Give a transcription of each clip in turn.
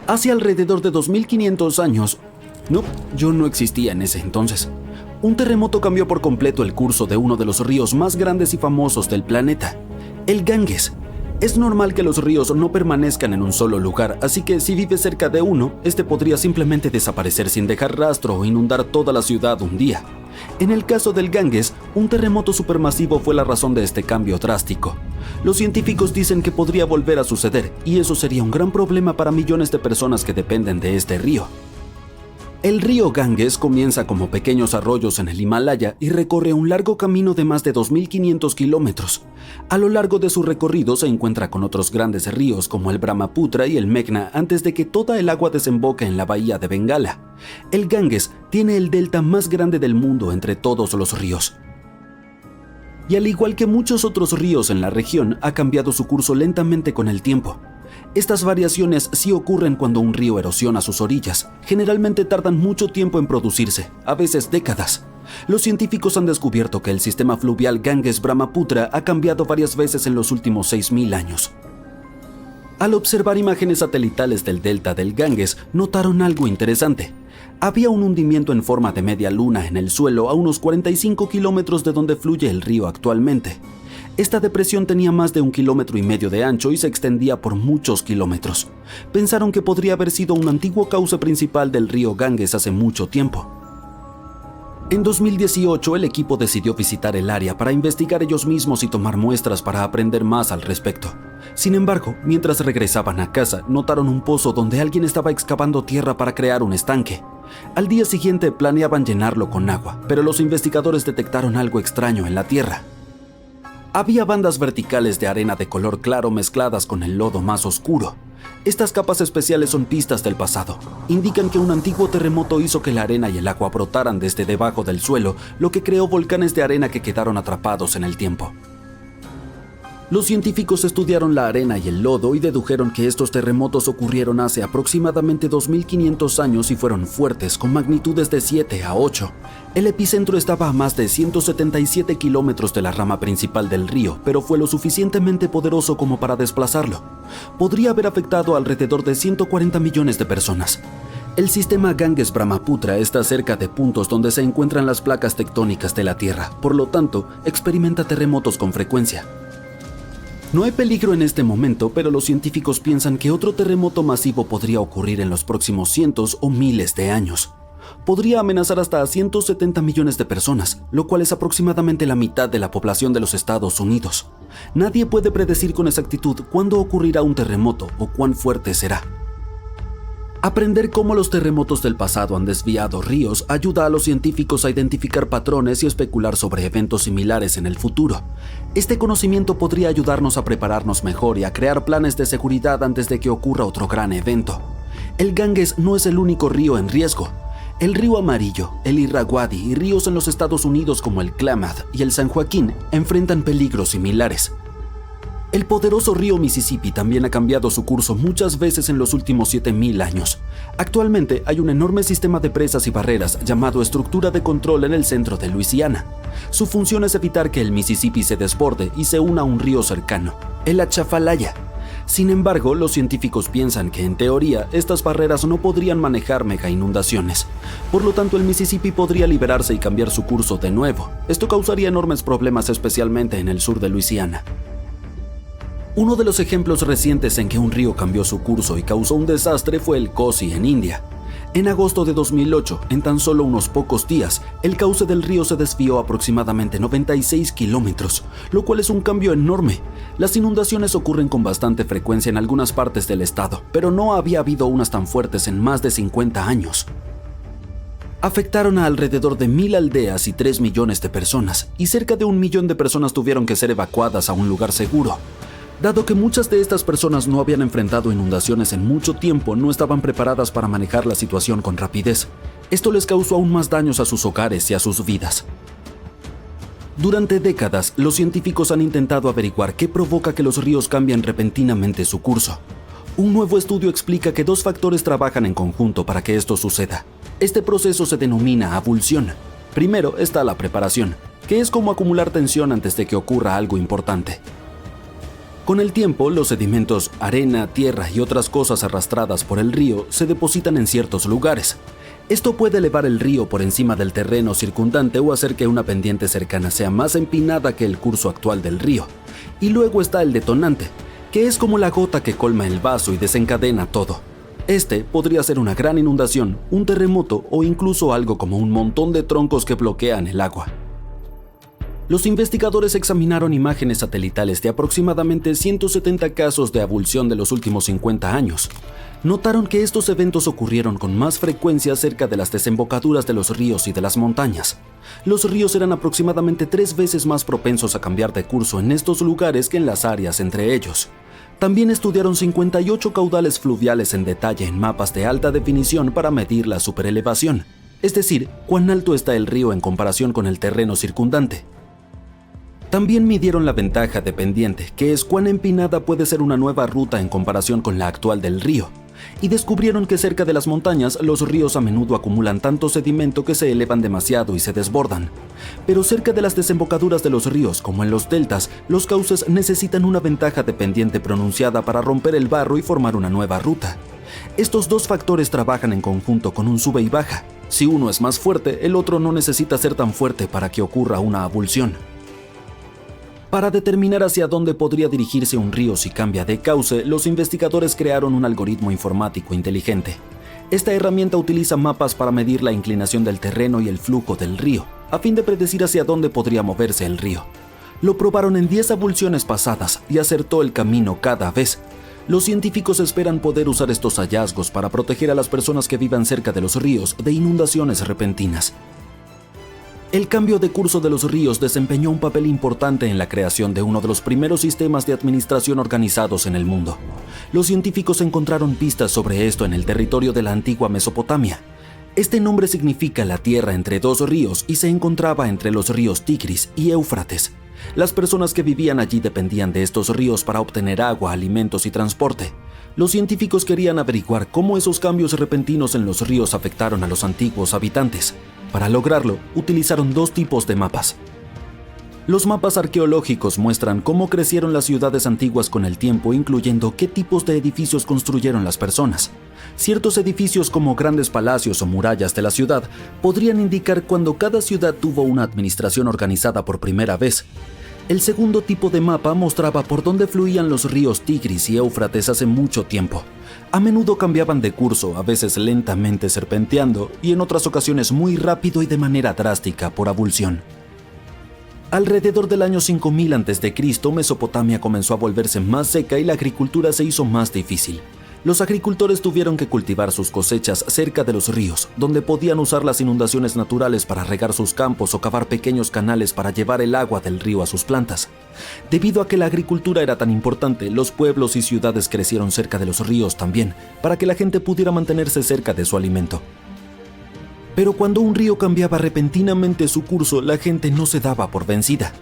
Hace alrededor de 2500 años, no, yo no existía en ese entonces, un terremoto cambió por completo el curso de uno de los ríos más grandes y famosos del planeta, el Ganges. Es normal que los ríos no permanezcan en un solo lugar, así que si vives cerca de uno, este podría simplemente desaparecer sin dejar rastro o inundar toda la ciudad un día. En el caso del Ganges, un terremoto supermasivo fue la razón de este cambio drástico. Los científicos dicen que podría volver a suceder, y eso sería un gran problema para millones de personas que dependen de este río. El río Ganges comienza como pequeños arroyos en el Himalaya y recorre un largo camino de más de 2.500 kilómetros. A lo largo de su recorrido se encuentra con otros grandes ríos como el Brahmaputra y el Meghna antes de que toda el agua desemboque en la bahía de Bengala. El Ganges tiene el delta más grande del mundo entre todos los ríos. Y al igual que muchos otros ríos en la región, ha cambiado su curso lentamente con el tiempo. Estas variaciones sí ocurren cuando un río erosiona sus orillas. Generalmente tardan mucho tiempo en producirse, a veces décadas. Los científicos han descubierto que el sistema fluvial Ganges-Brahmaputra ha cambiado varias veces en los últimos 6000 años. Al observar imágenes satelitales del delta del Ganges, notaron algo interesante. Había un hundimiento en forma de media luna en el suelo a unos 45 kilómetros de donde fluye el río actualmente. Esta depresión tenía más de 1,5 kilómetros de ancho y se extendía por muchos kilómetros. Pensaron que podría haber sido un antiguo cauce principal del río Ganges hace mucho tiempo. En 2018, el equipo decidió visitar el área para investigar ellos mismos y tomar muestras para aprender más al respecto. Sin embargo, mientras regresaban a casa, notaron un pozo donde alguien estaba excavando tierra para crear un estanque. Al día siguiente planeaban llenarlo con agua, pero los investigadores detectaron algo extraño en la tierra. Había bandas verticales de arena de color claro mezcladas con el lodo más oscuro. Estas capas especiales son pistas del pasado. Indican que un antiguo terremoto hizo que la arena y el agua brotaran desde debajo del suelo, lo que creó volcanes de arena que quedaron atrapados en el tiempo. Los científicos estudiaron la arena y el lodo y dedujeron que estos terremotos ocurrieron hace aproximadamente 2500 años y fueron fuertes, con magnitudes de 7 a 8. El epicentro estaba a más de 177 kilómetros de la rama principal del río, pero fue lo suficientemente poderoso como para desplazarlo. Podría haber afectado alrededor de 140 millones de personas. El sistema Ganges-Brahmaputra está cerca de puntos donde se encuentran las placas tectónicas de la Tierra, por lo tanto, experimenta terremotos con frecuencia. No hay peligro en este momento, pero los científicos piensan que otro terremoto masivo podría ocurrir en los próximos cientos o miles de años. Podría amenazar hasta a 170 millones de personas, lo cual es aproximadamente la mitad de la población de los Estados Unidos. Nadie puede predecir con exactitud cuándo ocurrirá un terremoto o cuán fuerte será. Aprender cómo los terremotos del pasado han desviado ríos ayuda a los científicos a identificar patrones y especular sobre eventos similares en el futuro. Este conocimiento podría ayudarnos a prepararnos mejor y a crear planes de seguridad antes de que ocurra otro gran evento. El Ganges no es el único río en riesgo. El río Amarillo, el Irrawaddy y ríos en los Estados Unidos como el Klamath y el San Joaquín enfrentan peligros similares. El poderoso río Mississippi también ha cambiado su curso muchas veces en los últimos 7000 años. Actualmente hay un enorme sistema de presas y barreras llamado Estructura de Control en el centro de Luisiana. Su función es evitar que el Mississippi se desborde y se una a un río cercano, el Atchafalaya. Sin embargo, los científicos piensan que en teoría estas barreras no podrían manejar mega inundaciones. Por lo tanto, el Mississippi podría liberarse y cambiar su curso de nuevo. Esto causaría enormes problemas especialmente en el sur de Luisiana. Uno de los ejemplos recientes en que un río cambió su curso y causó un desastre fue el Kosi en India. En agosto de 2008, en tan solo unos pocos días, el cauce del río se desvió aproximadamente 96 kilómetros, lo cual es un cambio enorme. Las inundaciones ocurren con bastante frecuencia en algunas partes del estado, pero no había habido unas tan fuertes en más de 50 años. Afectaron a alrededor de 1000 aldeas y 3 millones de personas, y cerca de 1 millón de personas tuvieron que ser evacuadas a un lugar seguro. Dado que muchas de estas personas no habían enfrentado inundaciones en mucho tiempo, no estaban preparadas para manejar la situación con rapidez. Esto les causó aún más daños a sus hogares y a sus vidas. Durante décadas, los científicos han intentado averiguar qué provoca que los ríos cambien repentinamente su curso. Un nuevo estudio explica que 2 factores trabajan en conjunto para que esto suceda. Este proceso se denomina abulsión. Primero está la preparación, que es como acumular tensión antes de que ocurra algo importante. Con el tiempo, los sedimentos, arena, tierra y otras cosas arrastradas por el río se depositan en ciertos lugares. Esto puede elevar el río por encima del terreno circundante o hacer que una pendiente cercana sea más empinada que el curso actual del río. Y luego está el detonante, que es como la gota que colma el vaso y desencadena todo. Este podría ser una gran inundación, un terremoto o incluso algo como un montón de troncos que bloquean el agua. Los investigadores examinaron imágenes satelitales de aproximadamente 170 casos de abulsión de los últimos 50 años. Notaron que estos eventos ocurrieron con más frecuencia cerca de las desembocaduras de los ríos y de las montañas. Los ríos eran aproximadamente 3 veces más propensos a cambiar de curso en estos lugares que en las áreas entre ellos. También estudiaron 58 caudales fluviales en detalle en mapas de alta definición para medir la superelevación, es decir, cuán alto está el río en comparación con el terreno circundante. También midieron la ventaja de pendiente, que es cuán empinada puede ser una nueva ruta en comparación con la actual del río, y descubrieron que cerca de las montañas los ríos a menudo acumulan tanto sedimento que se elevan demasiado y se desbordan. Pero cerca de las desembocaduras de los ríos, como en los deltas, los cauces necesitan una ventaja de pendiente pronunciada para romper el barro y formar una nueva ruta. Estos dos factores trabajan en conjunto con un sube y baja. Si uno es más fuerte, el otro no necesita ser tan fuerte para que ocurra una abulsión. Para determinar hacia dónde podría dirigirse un río si cambia de cauce, los investigadores crearon un algoritmo informático inteligente. Esta herramienta utiliza mapas para medir la inclinación del terreno y el flujo del río, a fin de predecir hacia dónde podría moverse el río. Lo probaron en 10 abulsiones pasadas y acertó el camino cada vez. Los científicos esperan poder usar estos hallazgos para proteger a las personas que vivan cerca de los ríos de inundaciones repentinas. El cambio de curso de los ríos desempeñó un papel importante en la creación de uno de los primeros sistemas de administración organizados en el mundo. Los científicos encontraron pistas sobre esto en el territorio de la antigua Mesopotamia. Este nombre significa la tierra entre dos ríos y se encontraba entre los ríos Tigris y Éufrates. Las personas que vivían allí dependían de estos ríos para obtener agua, alimentos y transporte. Los científicos querían averiguar cómo esos cambios repentinos en los ríos afectaron a los antiguos habitantes. Para lograrlo, utilizaron 2 tipos de mapas. Los mapas arqueológicos muestran cómo crecieron las ciudades antiguas con el tiempo, incluyendo qué tipos de edificios construyeron las personas. Ciertos edificios como grandes palacios o murallas de la ciudad podrían indicar cuando cada ciudad tuvo una administración organizada por primera vez. El segundo tipo de mapa mostraba por dónde fluían los ríos Tigris y Éufrates hace mucho tiempo. A menudo cambiaban de curso, a veces lentamente serpenteando y en otras ocasiones muy rápido y de manera drástica por abulsión. Alrededor del año 5000 a.C., Mesopotamia comenzó a volverse más seca y la agricultura se hizo más difícil. Los agricultores tuvieron que cultivar sus cosechas cerca de los ríos, donde podían usar las inundaciones naturales para regar sus campos o cavar pequeños canales para llevar el agua del río a sus plantas. Debido a que la agricultura era tan importante, los pueblos y ciudades crecieron cerca de los ríos también, para que la gente pudiera mantenerse cerca de su alimento. Pero cuando un río cambiaba repentinamente su curso, la gente no se daba por vencida.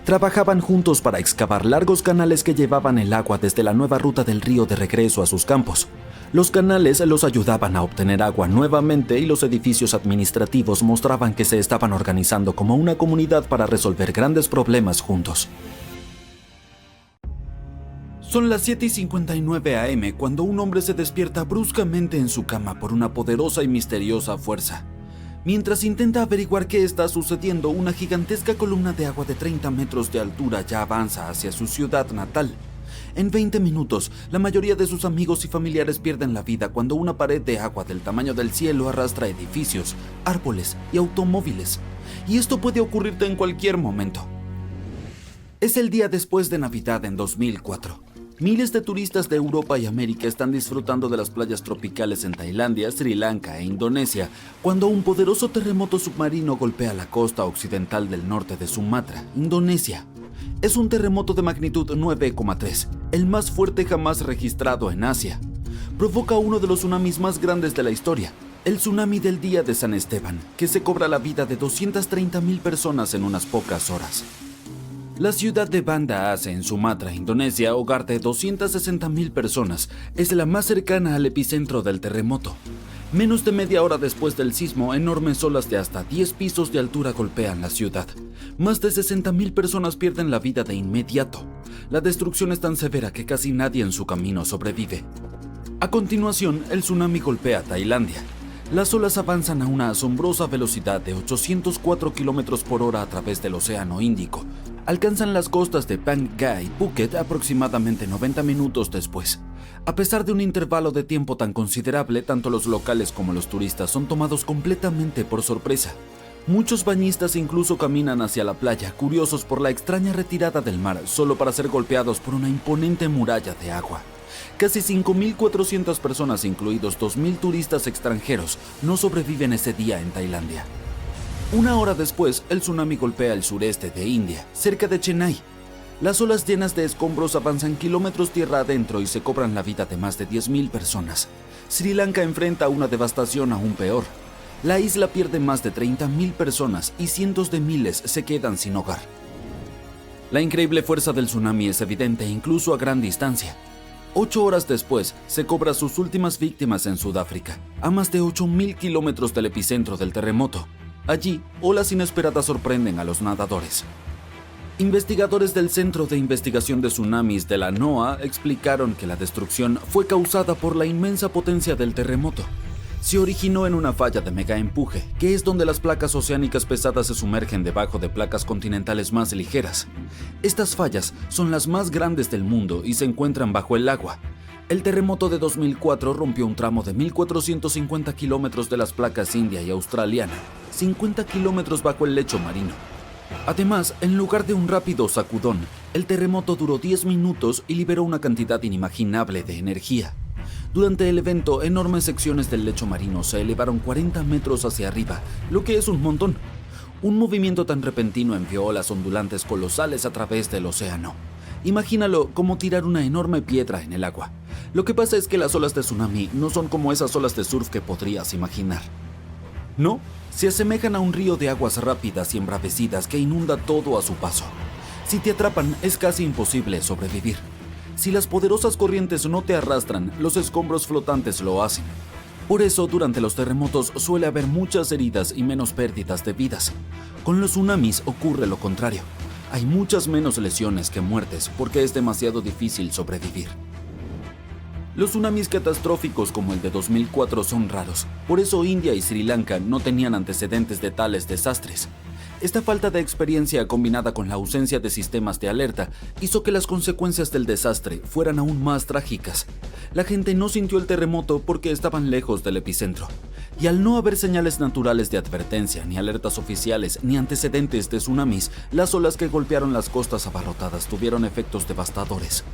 Trabajaban juntos para excavar largos canales que llevaban el agua desde la nueva ruta del río de regreso a sus campos. Los canales los ayudaban a obtener agua nuevamente y los edificios administrativos mostraban que se estaban organizando como una comunidad para resolver grandes problemas juntos. Son las 7:59 a.m. cuando un hombre se despierta bruscamente en su cama por una poderosa y misteriosa fuerza. Mientras intenta averiguar qué está sucediendo, una gigantesca columna de agua de 30 metros de altura ya avanza hacia su ciudad natal. En 20 minutos, la mayoría de sus amigos y familiares pierden la vida cuando una pared de agua del tamaño del cielo arrastra edificios, árboles y automóviles. Y esto puede ocurrirte en cualquier momento. Es el día después de Navidad en 2004. Miles de turistas de Europa y América están disfrutando de las playas tropicales en Tailandia, Sri Lanka e Indonesia, cuando un poderoso terremoto submarino golpea la costa occidental del norte de Sumatra, Indonesia. Es un terremoto de magnitud 9,3, el más fuerte jamás registrado en Asia. Provoca uno de los tsunamis más grandes de la historia, el tsunami del día de San Esteban, que se cobra la vida de 230,000 personas en unas pocas horas. La ciudad de Banda Aceh en Sumatra, Indonesia, hogar de 260,000 personas, es la más cercana al epicentro del terremoto. Menos de media hora después del sismo, enormes olas de hasta 10 pisos de altura golpean la ciudad. Más de 60,000 personas pierden la vida de inmediato. La destrucción es tan severa que casi nadie en su camino sobrevive. A continuación, el tsunami golpea Tailandia. Las olas avanzan a una asombrosa velocidad de 804 km por hora a través del Océano Índico. Alcanzan las costas de Phang Nga y Phuket aproximadamente 90 minutos después. A pesar de un intervalo de tiempo tan considerable, tanto los locales como los turistas son tomados completamente por sorpresa. Muchos bañistas incluso caminan hacia la playa, curiosos por la extraña retirada del mar, solo para ser golpeados por una imponente muralla de agua. Casi 5,400 personas, incluidos 2,000 turistas extranjeros, no sobreviven ese día en Tailandia. Una hora después, el tsunami golpea el sureste de India, cerca de Chennai. Las olas llenas de escombros avanzan kilómetros tierra adentro y se cobran la vida de más de 10,000 personas. Sri Lanka enfrenta una devastación aún peor. La isla pierde más de 30,000 personas y cientos de miles se quedan sin hogar. La increíble fuerza del tsunami es evidente incluso a gran distancia. 8 horas después, se cobra sus últimas víctimas en Sudáfrica, a más de 8,000 kilómetros del epicentro del terremoto. Allí, olas inesperadas sorprenden a los nadadores. Investigadores del Centro de Investigación de Tsunamis de la NOAA explicaron que la destrucción fue causada por la inmensa potencia del terremoto. Se originó en una falla de megaempuje, que es donde las placas oceánicas pesadas se sumergen debajo de placas continentales más ligeras. Estas fallas son las más grandes del mundo y se encuentran bajo el agua. El terremoto de 2004 rompió un tramo de 1,450 kilómetros de las placas india y australiana, 50 kilómetros bajo el lecho marino. Además, en lugar de un rápido sacudón, el terremoto duró 10 minutos y liberó una cantidad inimaginable de energía. Durante el evento, enormes secciones del lecho marino se elevaron 40 metros hacia arriba, lo que es un montón. Un movimiento tan repentino envió olas ondulantes colosales a través del océano. Imagínalo como tirar una enorme piedra en el agua. Lo que pasa es que las olas de tsunami no son como esas olas de surf que podrías imaginar. No, se asemejan a un río de aguas rápidas y embravecidas que inunda todo a su paso. Si te atrapan, es casi imposible sobrevivir. Si las poderosas corrientes no te arrastran, los escombros flotantes lo hacen. Por eso, durante los terremotos suele haber muchas heridas y menos pérdidas de vidas. Con los tsunamis ocurre lo contrario. Hay muchas menos lesiones que muertes porque es demasiado difícil sobrevivir. Los tsunamis catastróficos como el de 2004 son raros, por eso India y Sri Lanka no tenían antecedentes de tales desastres. Esta falta de experiencia combinada con la ausencia de sistemas de alerta hizo que las consecuencias del desastre fueran aún más trágicas. La gente no sintió el terremoto porque estaban lejos del epicentro, y al no haber señales naturales de advertencia, ni alertas oficiales, ni antecedentes de tsunamis, las olas que golpearon las costas abarrotadas tuvieron efectos devastadores.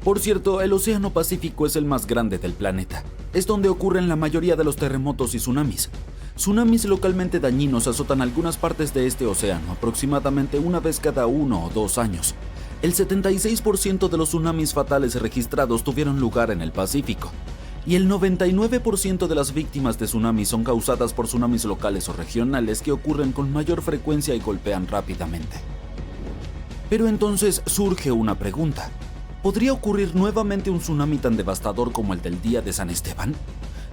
Por cierto, el Océano Pacífico es el más grande del planeta. Es donde ocurren la mayoría de los terremotos y tsunamis. Tsunamis localmente dañinos azotan algunas partes de este océano aproximadamente una vez cada 1 o 2 años. El 76% de los tsunamis fatales registrados tuvieron lugar en el Pacífico. Y el 99% de las víctimas de tsunamis son causadas por tsunamis locales o regionales que ocurren con mayor frecuencia y golpean rápidamente. Pero entonces surge una pregunta. ¿Podría ocurrir nuevamente un tsunami tan devastador como el del día de San Esteban?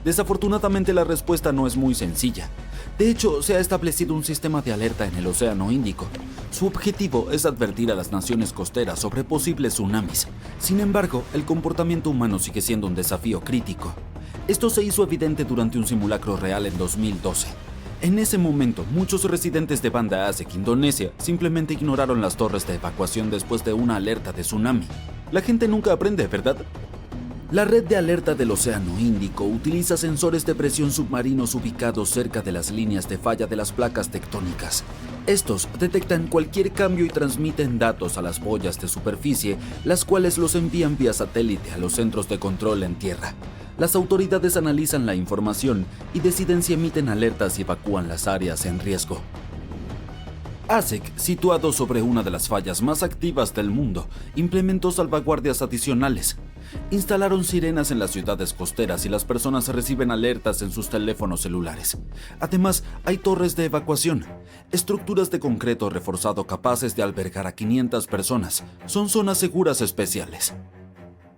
Desafortunadamente la respuesta no es muy sencilla. De hecho, se ha establecido un sistema de alerta en el Océano Índico. Su objetivo es advertir a las naciones costeras sobre posibles tsunamis. Sin embargo, el comportamiento humano sigue siendo un desafío crítico. Esto se hizo evidente durante un simulacro real en 2012. En ese momento, muchos residentes de Banda Aceh, Indonesia, simplemente ignoraron las torres de evacuación después de una alerta de tsunami. La gente nunca aprende, ¿verdad? La red de alerta del Océano Índico utiliza sensores de presión submarinos ubicados cerca de las líneas de falla de las placas tectónicas. Estos detectan cualquier cambio y transmiten datos a las boyas de superficie, las cuales los envían vía satélite a los centros de control en tierra. Las autoridades analizan la información y deciden si emiten alertas y evacúan las áreas en riesgo. ASEC, situado sobre una de las fallas más activas del mundo, implementó salvaguardias adicionales. Instalaron sirenas en las ciudades costeras y las personas reciben alertas en sus teléfonos celulares. Además, hay torres de evacuación, estructuras de concreto reforzado capaces de albergar a 500 personas. Son zonas seguras especiales.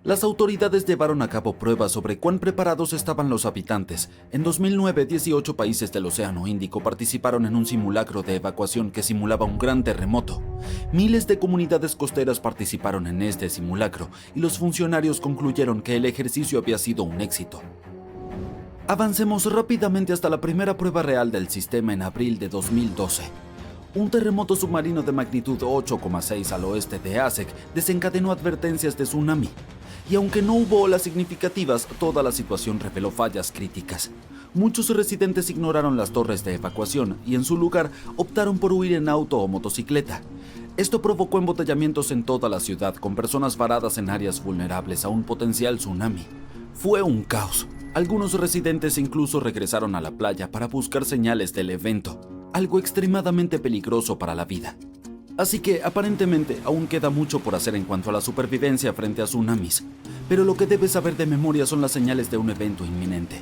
Las autoridades llevaron a cabo pruebas sobre cuán preparados estaban los habitantes. En 2009, 18 países del Océano Índico participaron en un simulacro de evacuación que simulaba un gran terremoto. Miles de comunidades costeras participaron en este simulacro y los funcionarios concluyeron que el ejercicio había sido un éxito. Avancemos rápidamente hasta la primera prueba real del sistema en abril de 2012. Un terremoto submarino de magnitud 8,6 al oeste de Asek desencadenó advertencias de tsunami. Y aunque no hubo olas significativas, toda la situación reveló fallas críticas. Muchos residentes ignoraron las torres de evacuación y en su lugar optaron por huir en auto o motocicleta. Esto provocó embotellamientos en toda la ciudad, con personas varadas en áreas vulnerables a un potencial tsunami. Fue un caos. Algunos residentes incluso regresaron a la playa para buscar señales del evento, algo extremadamente peligroso para la vida. Así que, aparentemente, aún queda mucho por hacer en cuanto a la supervivencia frente a tsunamis, pero lo que debes saber de memoria son las señales de un evento inminente.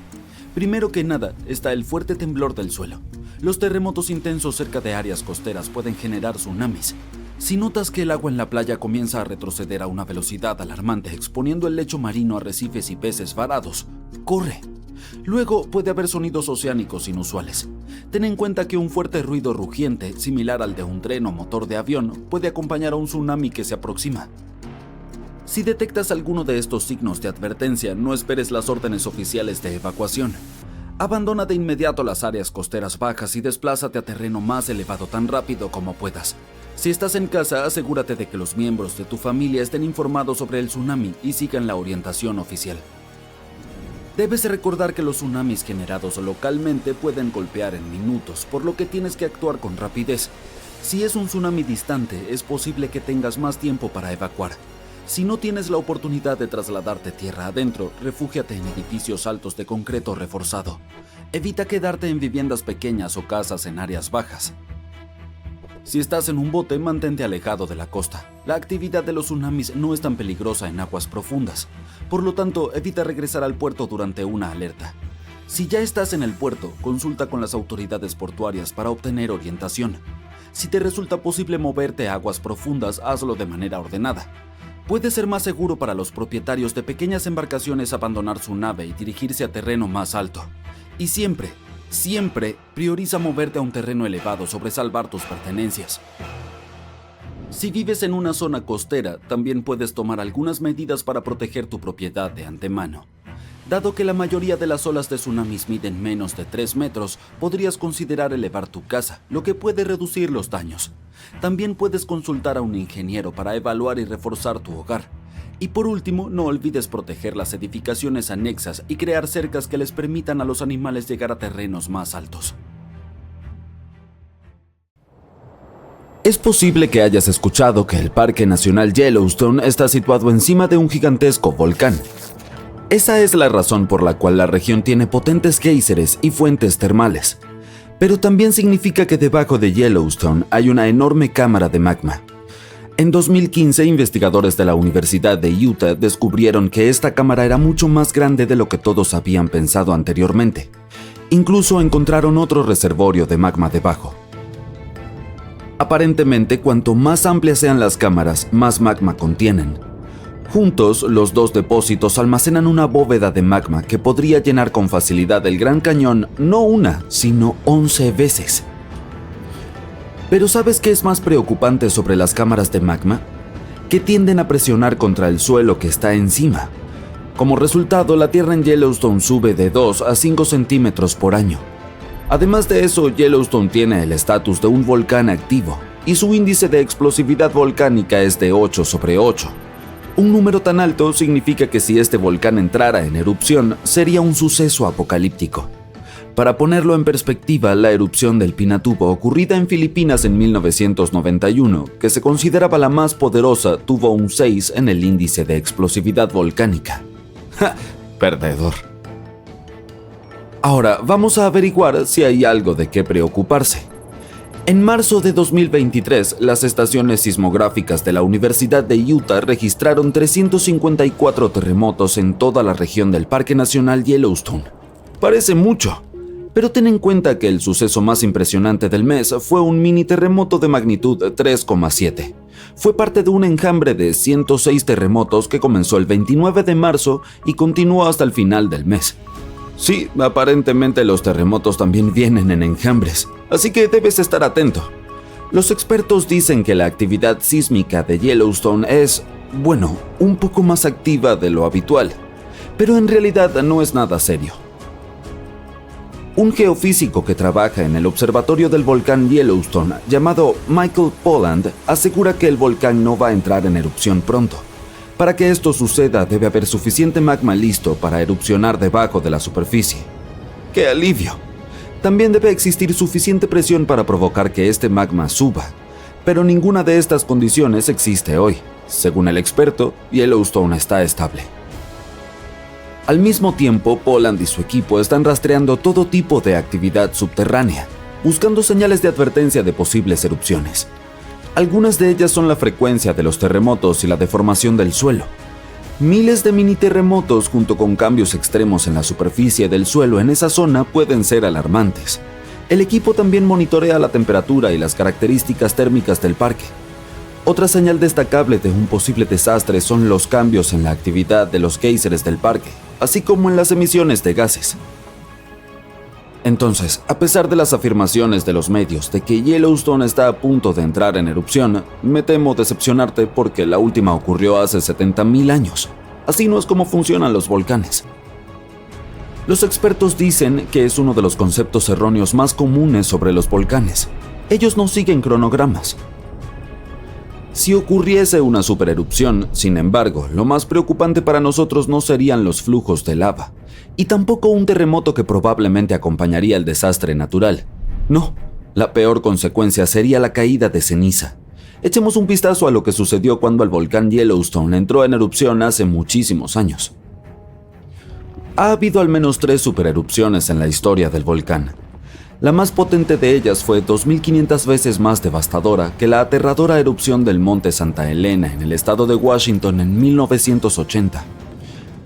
Primero que nada, está el fuerte temblor del suelo. Los terremotos intensos cerca de áreas costeras pueden generar tsunamis. Si notas que el agua en la playa comienza a retroceder a una velocidad alarmante, exponiendo el lecho marino a arrecifes y peces varados, corre. Luego puede haber sonidos oceánicos inusuales. Ten en cuenta que un fuerte ruido rugiente, similar al de un tren o motor de avión, puede acompañar a un tsunami que se aproxima. Si detectas alguno de estos signos de advertencia, no esperes las órdenes oficiales de evacuación. Abandona de inmediato las áreas costeras bajas y desplázate a terreno más elevado tan rápido como puedas. Si estás en casa, asegúrate de que los miembros de tu familia estén informados sobre el tsunami y sigan la orientación oficial. Debes recordar que los tsunamis generados localmente pueden golpear en minutos, por lo que tienes que actuar con rapidez. Si es un tsunami distante, es posible que tengas más tiempo para evacuar. Si no tienes la oportunidad de trasladarte tierra adentro, refúgiate en edificios altos de concreto reforzado. Evita quedarte en viviendas pequeñas o casas en áreas bajas. Si estás en un bote, mantente alejado de la costa. La actividad de los tsunamis no es tan peligrosa en aguas profundas. Por lo tanto, evita regresar al puerto durante una alerta. Si ya estás en el puerto, consulta con las autoridades portuarias para obtener orientación. Si te resulta posible moverte a aguas profundas, hazlo de manera ordenada. Puede ser más seguro para los propietarios de pequeñas embarcaciones abandonar su nave y dirigirse a terreno más alto. Y siempre prioriza moverte a un terreno elevado sobre salvar tus pertenencias. Si vives en una zona costera, también puedes tomar algunas medidas para proteger tu propiedad de antemano. Dado que la mayoría de las olas de tsunamis miden menos de 3 metros, podrías considerar elevar tu casa, lo que puede reducir los daños. También puedes consultar a un ingeniero para evaluar y reforzar tu hogar. Y por último, no olvides proteger las edificaciones anexas y crear cercas que les permitan a los animales llegar a terrenos más altos. Es posible que hayas escuchado que el Parque Nacional Yellowstone está situado encima de un gigantesco volcán. Esa es la razón por la cual la región tiene potentes géiseres y fuentes termales. Pero también significa que debajo de Yellowstone hay una enorme cámara de magma. En 2015, investigadores de la Universidad de Utah descubrieron que esta cámara era mucho más grande de lo que todos habían pensado anteriormente. Incluso encontraron otro reservorio de magma debajo. Aparentemente, cuanto más amplias sean las cámaras, más magma contienen. Juntos, los dos depósitos almacenan una bóveda de magma que podría llenar con facilidad el Gran Cañón no una, sino 11 veces. Pero ¿sabes qué es más preocupante sobre las cámaras de magma? Que tienden a presionar contra el suelo que está encima. Como resultado, la tierra en Yellowstone sube de 2 a 5 centímetros por año. Además de eso, Yellowstone tiene el estatus de un volcán activo, y su índice de explosividad volcánica es de 8/8. Un número tan alto significa que si este volcán entrara en erupción, sería un suceso apocalíptico. Para ponerlo en perspectiva, la erupción del Pinatubo ocurrida en Filipinas en 1991, que se consideraba la más poderosa, tuvo un 6 en el índice de explosividad volcánica. ¡Ja! Perdedor. Ahora, vamos a averiguar si hay algo de qué preocuparse. En marzo de 2023, las estaciones sismográficas de la Universidad de Utah registraron 354 terremotos en toda la región del Parque Nacional Yellowstone. Parece mucho, pero ten en cuenta que el suceso más impresionante del mes fue un mini terremoto de magnitud 3,7, Fue parte de un enjambre de 106 terremotos que comenzó el 29 de marzo y continuó hasta el final del mes. Sí, aparentemente los terremotos también vienen en enjambres, así que debes estar atento. Los expertos dicen que la actividad sísmica de Yellowstone es, bueno, un poco más activa de lo habitual, pero en realidad no es nada serio. Un geofísico que trabaja en el observatorio del volcán Yellowstone, llamado Michael Polland, asegura que el volcán no va a entrar en erupción pronto. Para que esto suceda, debe haber suficiente magma listo para erupcionar debajo de la superficie. ¡Qué alivio! También debe existir suficiente presión para provocar que este magma suba, pero ninguna de estas condiciones existe hoy. Según el experto, Yellowstone está estable. Al mismo tiempo, Polland y su equipo están rastreando todo tipo de actividad subterránea, buscando señales de advertencia de posibles erupciones. Algunas de ellas son la frecuencia de los terremotos y la deformación del suelo. Miles de mini terremotos junto con cambios extremos en la superficie del suelo en esa zona pueden ser alarmantes. El equipo también monitorea la temperatura y las características térmicas del parque. Otra señal destacable de un posible desastre son los cambios en la actividad de los géiseres del parque, así como en las emisiones de gases. Entonces, a pesar de las afirmaciones de los medios de que Yellowstone está a punto de entrar en erupción, me temo decepcionarte porque la última ocurrió hace 70.000 años. Así no es como funcionan los volcanes. Los expertos dicen que es uno de los conceptos erróneos más comunes sobre los volcanes. Ellos no siguen cronogramas. Si ocurriese una supererupción, sin embargo, lo más preocupante para nosotros no serían los flujos de lava, y tampoco un terremoto que probablemente acompañaría el desastre natural. No, la peor consecuencia sería la caída de ceniza. Echemos un vistazo a lo que sucedió cuando el volcán Yellowstone entró en erupción hace muchísimos años. Ha habido al menos 3 supererupciones en la historia del volcán. La más potente de ellas fue 2.500 veces más devastadora que la aterradora erupción del monte Santa Elena en el estado de Washington en 1980.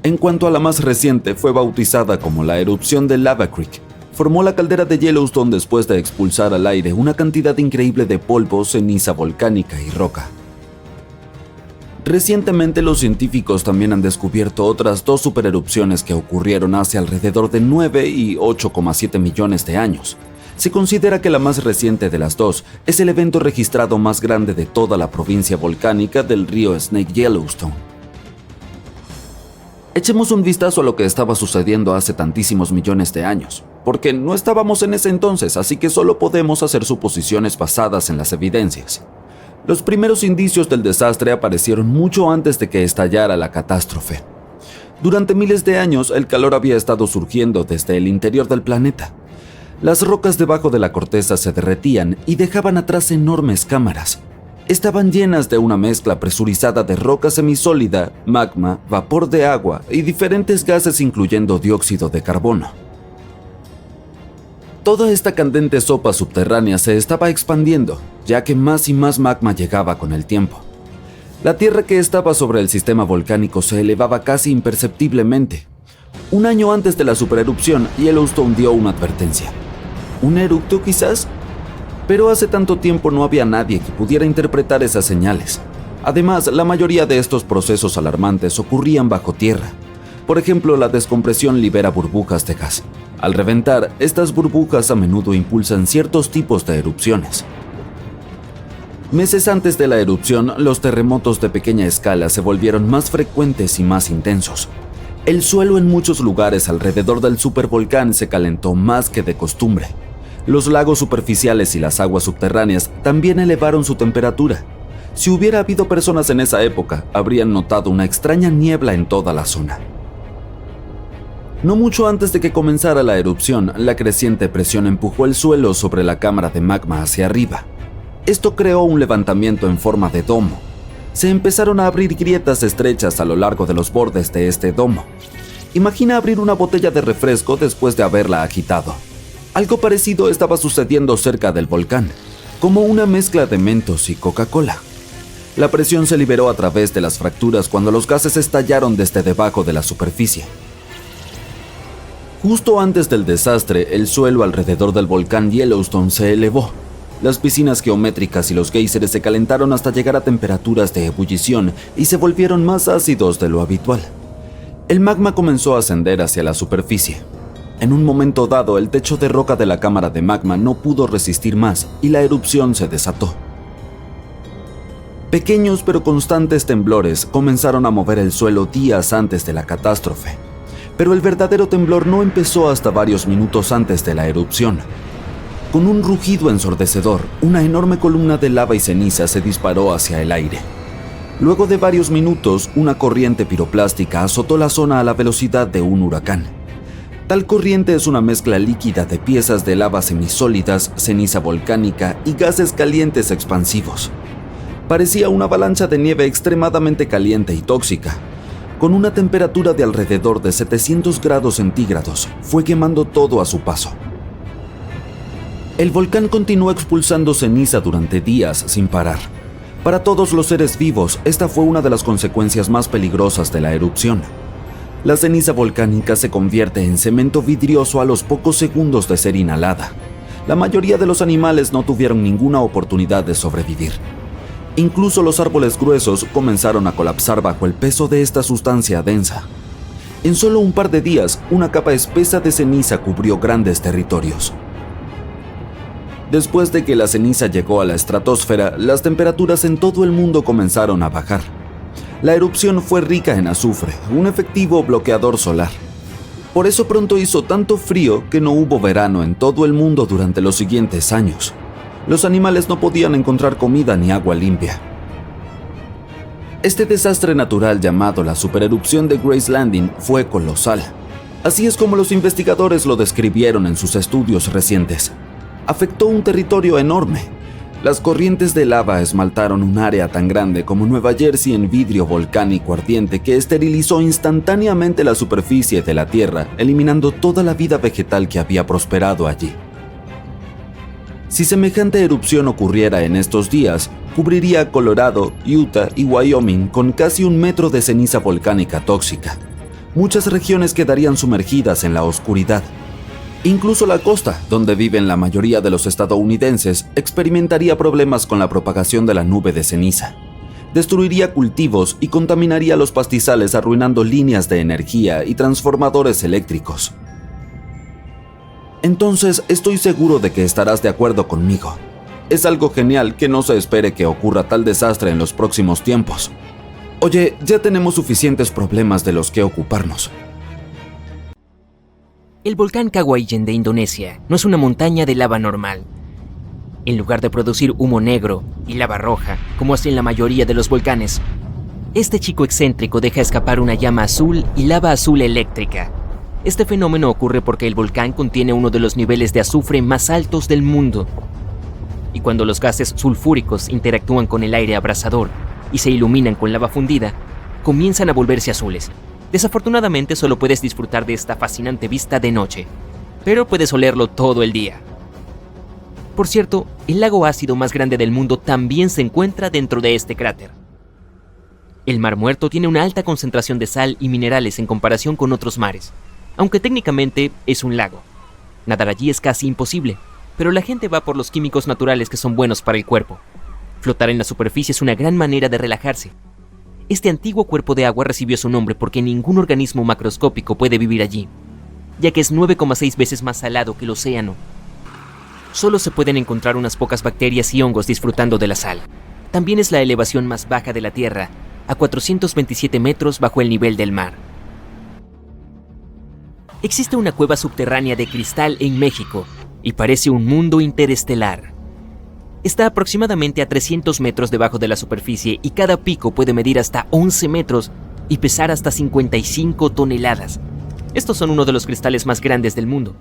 En cuanto a la más reciente, fue bautizada como la erupción de Lava Creek. Formó la caldera de Yellowstone después de expulsar al aire una cantidad increíble de polvo, ceniza volcánica y roca. Recientemente los científicos también han descubierto otras 2 supererupciones que ocurrieron hace alrededor de 9 y 8,7 millones de años. Se considera que la más reciente de las 2 es el evento registrado más grande de toda la provincia volcánica del río Snake Yellowstone. Echemos un vistazo a lo que estaba sucediendo hace tantísimos millones de años, porque no estábamos en ese entonces, así que solo podemos hacer suposiciones basadas en las evidencias. Los primeros indicios del desastre aparecieron mucho antes de que estallara la catástrofe. Durante miles de años, el calor había estado surgiendo desde el interior del planeta. Las rocas debajo de la corteza se derretían y dejaban atrás enormes cámaras. Estaban llenas de una mezcla presurizada de roca semisólida, magma, vapor de agua y diferentes gases incluyendo dióxido de carbono. Toda esta candente sopa subterránea se estaba expandiendo, ya que más y más magma llegaba con el tiempo. La tierra que estaba sobre el sistema volcánico se elevaba casi imperceptiblemente. Un año antes de la supererupción, Yellowstone dio una advertencia. ¿Un eructo quizás? Pero hace tanto tiempo no había nadie que pudiera interpretar esas señales. Además, la mayoría de estos procesos alarmantes ocurrían bajo tierra. Por ejemplo, la descompresión libera burbujas de gas. Al reventar, estas burbujas a menudo impulsan ciertos tipos de erupciones. Meses antes de la erupción, los terremotos de pequeña escala se volvieron más frecuentes y más intensos. El suelo en muchos lugares alrededor del supervolcán se calentó más que de costumbre. Los lagos superficiales y las aguas subterráneas también elevaron su temperatura. Si hubiera habido personas en esa época, habrían notado una extraña niebla en toda la zona. No mucho antes de que comenzara la erupción, la creciente presión empujó el suelo sobre la cámara de magma hacia arriba. Esto creó un levantamiento en forma de domo. Se empezaron a abrir grietas estrechas a lo largo de los bordes de este domo. Imagina abrir una botella de refresco después de haberla agitado. Algo parecido estaba sucediendo cerca del volcán, como una mezcla de Mentos y Coca-Cola. La presión se liberó a través de las fracturas cuando los gases estallaron desde debajo de la superficie. Justo antes del desastre, el suelo alrededor del volcán Yellowstone se elevó. Las piscinas geométricas y los géiseres se calentaron hasta llegar a temperaturas de ebullición y se volvieron más ácidos de lo habitual. El magma comenzó a ascender hacia la superficie. En un momento dado, el techo de roca de la cámara de magma no pudo resistir más y la erupción se desató. Pequeños pero constantes temblores comenzaron a mover el suelo días antes de la catástrofe, pero el verdadero temblor no empezó hasta varios minutos antes de la erupción. Con un rugido ensordecedor, una enorme columna de lava y ceniza se disparó hacia el aire. Luego de varios minutos, una corriente piroplástica azotó la zona a la velocidad de un huracán. Tal corriente es una mezcla líquida de piezas de lava semisólidas, ceniza volcánica y gases calientes expansivos. Parecía una avalancha de nieve extremadamente caliente y tóxica. Con una temperatura de alrededor de 700 grados centígrados, fue quemando todo a su paso. El volcán continuó expulsando ceniza durante días sin parar. Para todos los seres vivos, esta fue una de las consecuencias más peligrosas de la erupción. La ceniza volcánica se convierte en cemento vidrioso a los pocos segundos de ser inhalada. La mayoría de los animales no tuvieron ninguna oportunidad de sobrevivir. Incluso los árboles gruesos comenzaron a colapsar bajo el peso de esta sustancia densa. En solo un par de días, una capa espesa de ceniza cubrió grandes territorios. Después de que la ceniza llegó a la estratosfera, las temperaturas en todo el mundo comenzaron a bajar. La erupción fue rica en azufre, un efectivo bloqueador solar. Por eso pronto hizo tanto frío que no hubo verano en todo el mundo durante los siguientes años. Los animales no podían encontrar comida ni agua limpia. Este desastre natural llamado la supererupción de Grace Landing fue colosal. Así es como los investigadores lo describieron en sus estudios recientes. Afectó un territorio enorme. Las corrientes de lava esmaltaron un área tan grande como Nueva Jersey en vidrio volcánico ardiente que esterilizó instantáneamente la superficie de la Tierra, eliminando toda la vida vegetal que había prosperado allí. Si semejante erupción ocurriera en estos días, cubriría Colorado, Utah y Wyoming con casi 1 metro de ceniza volcánica tóxica. Muchas regiones quedarían sumergidas en la oscuridad. Incluso la costa, donde viven la mayoría de los estadounidenses, experimentaría problemas con la propagación de la nube de ceniza. Destruiría cultivos y contaminaría los pastizales, arruinando líneas de energía y transformadores eléctricos. Entonces, estoy seguro de que estarás de acuerdo conmigo. Es algo genial que no se espere que ocurra tal desastre en los próximos tiempos. Oye, ya tenemos suficientes problemas de los que ocuparnos. El volcán Kawayan de Indonesia no es una montaña de lava normal. En lugar de producir humo negro y lava roja, como hacen la mayoría de los volcanes, este chico excéntrico deja escapar una llama azul y lava azul eléctrica. Este fenómeno ocurre porque el volcán contiene uno de los niveles de azufre más altos del mundo. Y cuando los gases sulfúricos interactúan con el aire abrasador y se iluminan con lava fundida, comienzan a volverse azules. Desafortunadamente solo puedes disfrutar de esta fascinante vista de noche, pero puedes olerlo todo el día. Por cierto, el lago ácido más grande del mundo también se encuentra dentro de este cráter. El Mar Muerto tiene una alta concentración de sal y minerales en comparación con otros mares, aunque técnicamente es un lago. Nadar allí es casi imposible, pero la gente va por los químicos naturales que son buenos para el cuerpo. Flotar en la superficie es una gran manera de relajarse. Este antiguo cuerpo de agua recibió su nombre porque ningún organismo macroscópico puede vivir allí, ya que es 9,6 veces más salado que el océano. Solo se pueden encontrar unas pocas bacterias y hongos disfrutando de la sal. También es la elevación más baja de la Tierra, a 427 metros bajo el nivel del mar. Existe una cueva subterránea de cristal en México y parece un mundo interestelar. Está aproximadamente a 300 metros debajo de la superficie y cada pico puede medir hasta 11 metros y pesar hasta 55 toneladas. Estos son uno de los cristales más grandes del mundo.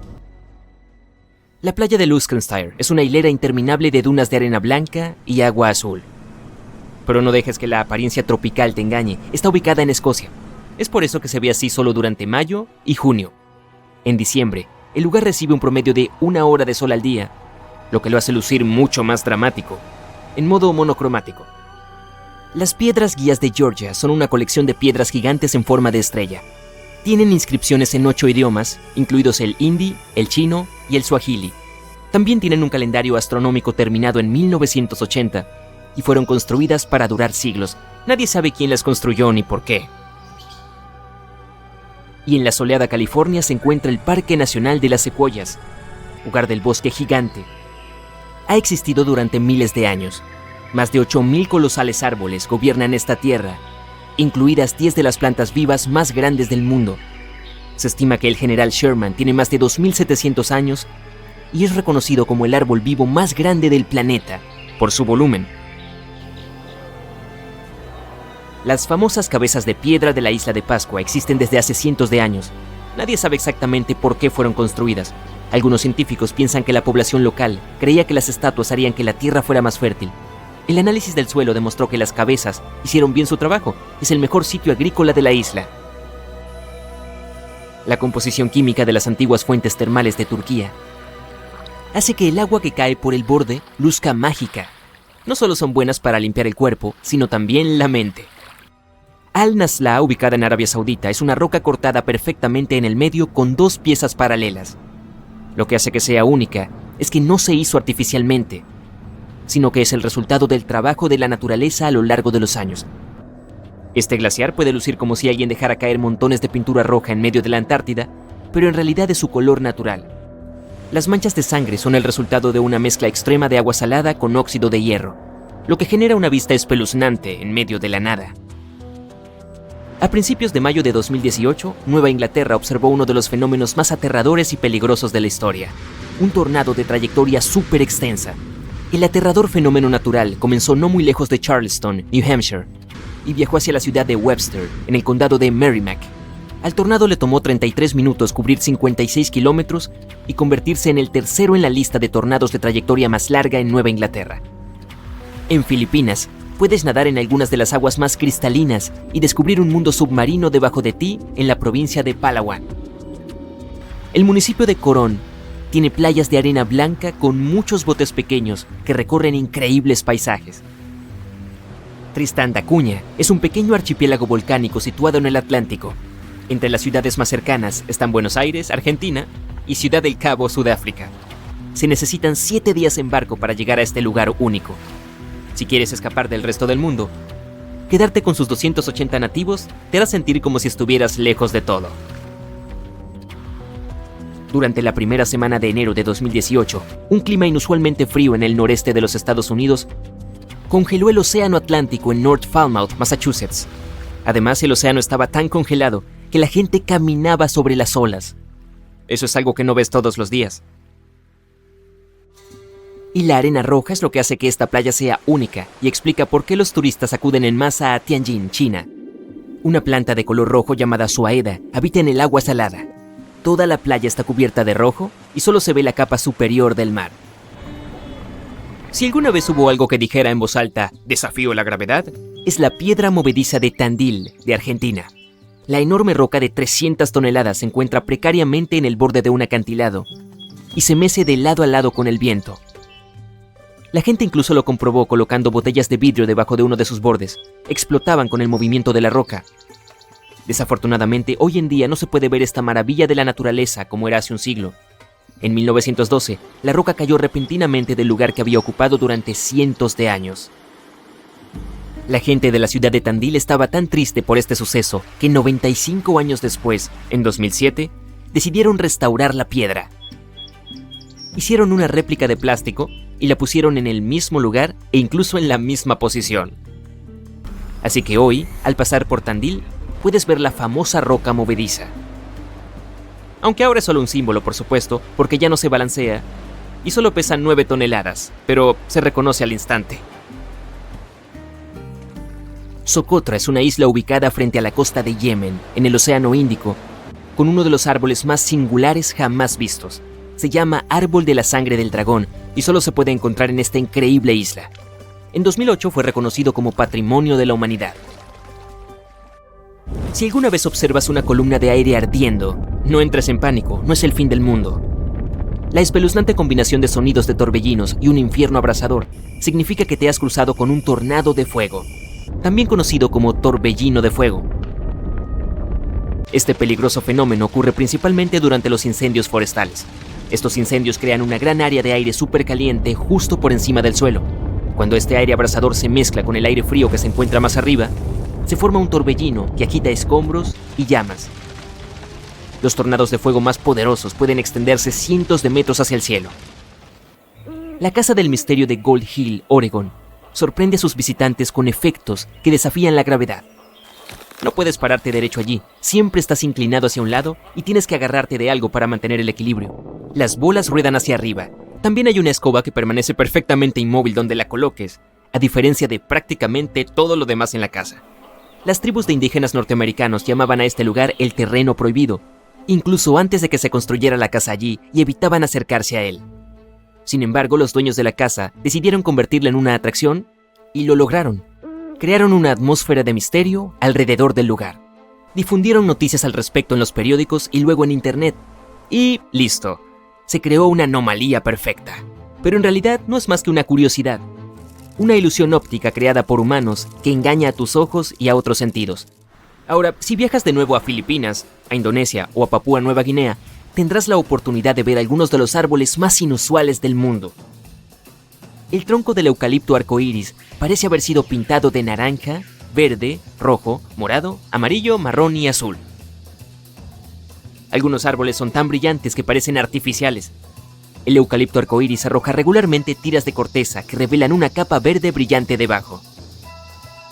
La playa de Luskenstein es una hilera interminable de dunas de arena blanca y agua azul. Pero no dejes que la apariencia tropical te engañe, está ubicada en Escocia. Es por eso que se ve así solo durante mayo y junio. En diciembre, el lugar recibe un promedio de 1 hora de sol al día, lo que lo hace lucir mucho más dramático, en modo monocromático. Las piedras guías de Georgia son una colección de piedras gigantes en forma de estrella. Tienen inscripciones en 8 idiomas, incluidos el hindi, el chino y el suajili. También tienen un calendario astronómico terminado en 1980 y fueron construidas para durar siglos. Nadie sabe quién las construyó ni por qué. Y en la soleada California se encuentra el Parque Nacional de las Secuoyas, lugar del bosque gigante. Ha existido durante miles de años. Más de 8,000 colosales árboles gobiernan esta tierra, incluidas 10 de las plantas vivas más grandes del mundo. Se estima que el general Sherman tiene más de 2,700 años y es reconocido como el árbol vivo más grande del planeta por su volumen. Las famosas cabezas de piedra de la isla de Pascua existen desde hace cientos de años. Nadie sabe exactamente por qué fueron construidas. Algunos científicos piensan que la población local creía que las estatuas harían que la tierra fuera más fértil. El análisis del suelo demostró que las cabezas hicieron bien su trabajo. Es el mejor sitio agrícola de la isla. La composición química de las antiguas fuentes termales de Turquía hace que el agua que cae por el borde luzca mágica. No solo son buenas para limpiar el cuerpo, sino también la mente. Al-Nasla, ubicada en Arabia Saudita, es una roca cortada perfectamente en el medio con 2 piezas paralelas. Lo que hace que sea única es que no se hizo artificialmente, sino que es el resultado del trabajo de la naturaleza a lo largo de los años. Este glaciar puede lucir como si alguien dejara caer montones de pintura roja en medio de la Antártida, pero en realidad es su color natural. Las manchas de sangre son el resultado de una mezcla extrema de agua salada con óxido de hierro, lo que genera una vista espeluznante en medio de la nada. A principios de mayo de 2018, Nueva Inglaterra observó uno de los fenómenos más aterradores y peligrosos de la historia, un tornado de trayectoria súper extensa. El aterrador fenómeno natural comenzó no muy lejos de Charleston, New Hampshire, y viajó hacia la ciudad de Webster, en el condado de Merrimack. Al tornado le tomó 33 minutos cubrir 56 kilómetros y convertirse en el tercero en la lista de tornados de trayectoria más larga en Nueva Inglaterra. En Filipinas, puedes nadar en algunas de las aguas más cristalinas y descubrir un mundo submarino debajo de ti en la provincia de Palawan. El municipio de Coron tiene playas de arena blanca con muchos botes pequeños que recorren increíbles paisajes. Tristán da Cunha es un pequeño archipiélago volcánico situado en el Atlántico. Entre las ciudades más cercanas están Buenos Aires, Argentina, y Ciudad del Cabo, Sudáfrica. Se necesitan 7 días en barco para llegar a este lugar único. Si quieres escapar del resto del mundo, quedarte con sus 280 nativos te hará sentir como si estuvieras lejos de todo. Durante la primera semana de enero de 2018, un clima inusualmente frío en el noreste de los Estados Unidos congeló el océano Atlántico en North Falmouth, Massachusetts. Además, el océano estaba tan congelado que la gente caminaba sobre las olas. Eso es algo que no ves todos los días. Y la arena roja es lo que hace que esta playa sea única y explica por qué los turistas acuden en masa a Tianjin, China. Una planta de color rojo llamada suaeda habita en el agua salada. Toda la playa está cubierta de rojo y solo se ve la capa superior del mar. Si alguna vez hubo algo que dijera en voz alta, «Desafío la gravedad», es la piedra movediza de Tandil, de Argentina. La enorme roca de 300 toneladas se encuentra precariamente en el borde de un acantilado y se mece de lado a lado con el viento. La gente incluso lo comprobó colocando botellas de vidrio debajo de uno de sus bordes. Explotaban con el movimiento de la roca. Desafortunadamente, hoy en día no se puede ver esta maravilla de la naturaleza como era hace un siglo. En 1912, la roca cayó repentinamente del lugar que había ocupado durante cientos de años. La gente de la ciudad de Tandil estaba tan triste por este suceso que 95 años después, en 2007, decidieron restaurar la piedra. Hicieron una réplica de plástico y la pusieron en el mismo lugar e incluso en la misma posición. Así que hoy, al pasar por Tandil, puedes ver la famosa roca movediza. Aunque ahora es solo un símbolo, por supuesto, porque ya no se balancea y solo pesa 9 toneladas, pero se reconoce al instante. Socotra es una isla ubicada frente a la costa de Yemen, en el Océano Índico, con uno de los árboles más singulares jamás vistos. Se llama Árbol de la Sangre del Dragón y solo se puede encontrar en esta increíble isla. En 2008 fue reconocido como Patrimonio de la Humanidad. Si alguna vez observas una columna de aire ardiendo, no entres en pánico, no es el fin del mundo. La espeluznante combinación de sonidos de torbellinos y un infierno abrasador significa que te has cruzado con un tornado de fuego, también conocido como torbellino de fuego. Este peligroso fenómeno ocurre principalmente durante los incendios forestales. Estos incendios crean una gran área de aire supercaliente justo por encima del suelo. Cuando este aire abrasador se mezcla con el aire frío que se encuentra más arriba, se forma un torbellino que agita escombros y llamas. Los tornados de fuego más poderosos pueden extenderse cientos de metros hacia el cielo. La Casa del Misterio de Gold Hill, Oregon, sorprende a sus visitantes con efectos que desafían la gravedad. No puedes pararte derecho allí, siempre estás inclinado hacia un lado y tienes que agarrarte de algo para mantener el equilibrio. Las bolas ruedan hacia arriba. También hay una escoba que permanece perfectamente inmóvil donde la coloques, a diferencia de prácticamente todo lo demás en la casa. Las tribus de indígenas norteamericanos llamaban a este lugar el terreno prohibido, incluso antes de que se construyera la casa allí, y evitaban acercarse a él. Sin embargo, los dueños de la casa decidieron convertirla en una atracción y lo lograron. Crearon una atmósfera de misterio alrededor del lugar. Difundieron noticias al respecto en los periódicos y luego en internet. Y listo. Se creó una anomalía perfecta. Pero en realidad no es más que una curiosidad. Una ilusión óptica creada por humanos que engaña a tus ojos y a otros sentidos. Ahora, si viajas de nuevo a Filipinas, a Indonesia o a Papúa Nueva Guinea, tendrás la oportunidad de ver algunos de los árboles más inusuales del mundo. El tronco del eucalipto arcoíris parece haber sido pintado de naranja, verde, rojo, morado, amarillo, marrón y azul. Algunos árboles son tan brillantes que parecen artificiales. El eucalipto arcoíris arroja regularmente tiras de corteza que revelan una capa verde brillante debajo.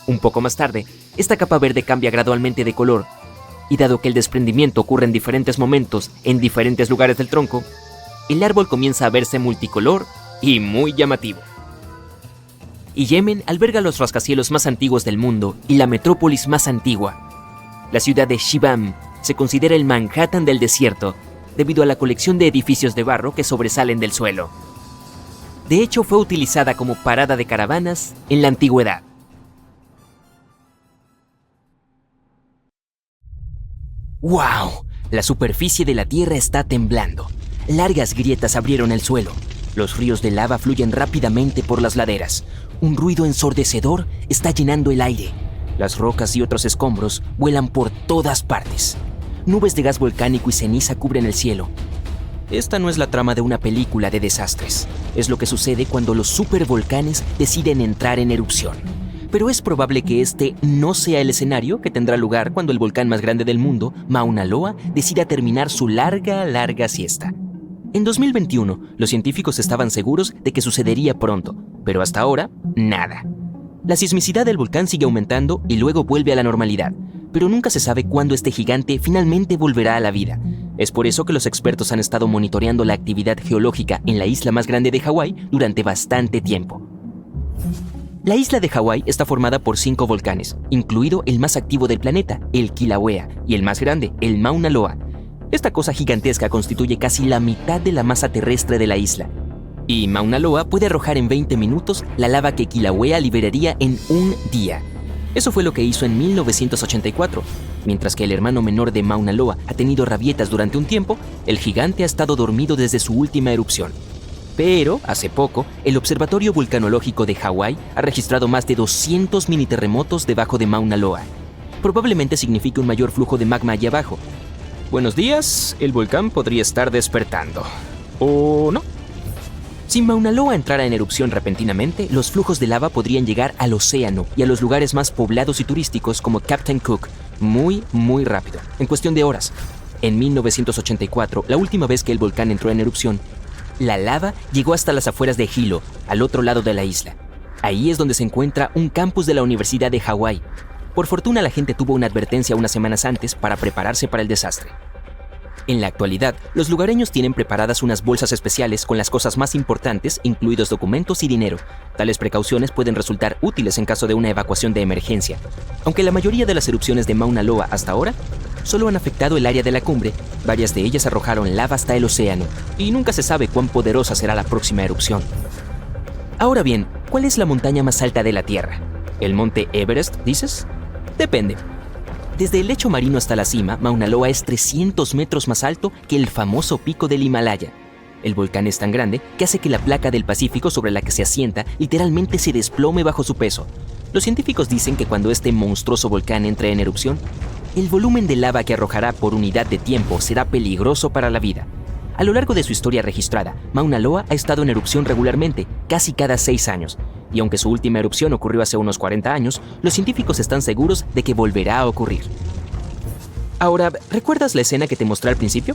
Un poco más tarde, esta capa verde cambia gradualmente de color, y dado que el desprendimiento ocurre en diferentes momentos en diferentes lugares del tronco, el árbol comienza a verse multicolor y muy llamativo. Y Yemen alberga los rascacielos más antiguos del mundo y la metrópolis más antigua. La ciudad de Shibam se considera el Manhattan del desierto, debido a la colección de edificios de barro que sobresalen del suelo. De hecho, fue utilizada como parada de caravanas en la antigüedad. ¡Wow! La superficie de la Tierra está temblando. Largas grietas abrieron el suelo. Los ríos de lava fluyen rápidamente por las laderas. Un ruido ensordecedor está llenando el aire. Las rocas y otros escombros vuelan por todas partes. Nubes de gas volcánico y ceniza cubren el cielo. Esta no es la trama de una película de desastres. Es lo que sucede cuando los supervolcanes deciden entrar en erupción. Pero es probable que este no sea el escenario que tendrá lugar cuando el volcán más grande del mundo, Mauna Loa, decida terminar su larga siesta. En 2021, los científicos estaban seguros de que sucedería pronto, pero hasta ahora, nada. La sismicidad del volcán sigue aumentando y luego vuelve a la normalidad, pero nunca se sabe cuándo este gigante finalmente volverá a la vida. Es por eso que los expertos han estado monitoreando la actividad geológica en la isla más grande de Hawái durante bastante tiempo. La isla de Hawái está formada por 5 volcanes, incluido el más activo del planeta, el Kilauea, y el más grande, el Mauna Loa. Esta cosa gigantesca constituye casi la mitad de la masa terrestre de la isla. Y Mauna Loa puede arrojar en 20 minutos la lava que Kilauea liberaría en un día. Eso fue lo que hizo en 1984. Mientras que el hermano menor de Mauna Loa ha tenido rabietas durante un tiempo, el gigante ha estado dormido desde su última erupción. Pero, hace poco, el Observatorio Vulcanológico de Hawái ha registrado más de 200 mini terremotos debajo de Mauna Loa. Probablemente signifique un mayor flujo de magma allá abajo. Buenos días, el volcán podría estar despertando. ¿O no? Si Mauna Loa entrara en erupción repentinamente, los flujos de lava podrían llegar al océano y a los lugares más poblados y turísticos como Captain Cook muy rápido, en cuestión de horas. En 1984, la última vez que el volcán entró en erupción, la lava llegó hasta las afueras de Hilo, al otro lado de la isla. Ahí es donde se encuentra un campus de la Universidad de Hawái. Por fortuna, la gente tuvo una advertencia unas semanas antes para prepararse para el desastre. En la actualidad, los lugareños tienen preparadas unas bolsas especiales con las cosas más importantes, incluidos documentos y dinero. Tales precauciones pueden resultar útiles en caso de una evacuación de emergencia. Aunque la mayoría de las erupciones de Mauna Loa hasta ahora solo han afectado el área de la cumbre, varias de ellas arrojaron lava hasta el océano, y nunca se sabe cuán poderosa será la próxima erupción. Ahora bien, ¿cuál es la montaña más alta de la Tierra? ¿El monte Everest, dices? Depende. Desde el lecho marino hasta la cima, Mauna Loa es 300 metros más alto que el famoso pico del Himalaya. El volcán es tan grande que hace que la placa del Pacífico sobre la que se asienta literalmente se desplome bajo su peso. Los científicos dicen que cuando este monstruoso volcán entre en erupción, el volumen de lava que arrojará por unidad de tiempo será peligroso para la vida. A lo largo de su historia registrada, Mauna Loa ha estado en erupción regularmente, casi cada 6 años. Y aunque su última erupción ocurrió hace unos 40 años, los científicos están seguros de que volverá a ocurrir. Ahora, ¿recuerdas la escena que te mostré al principio?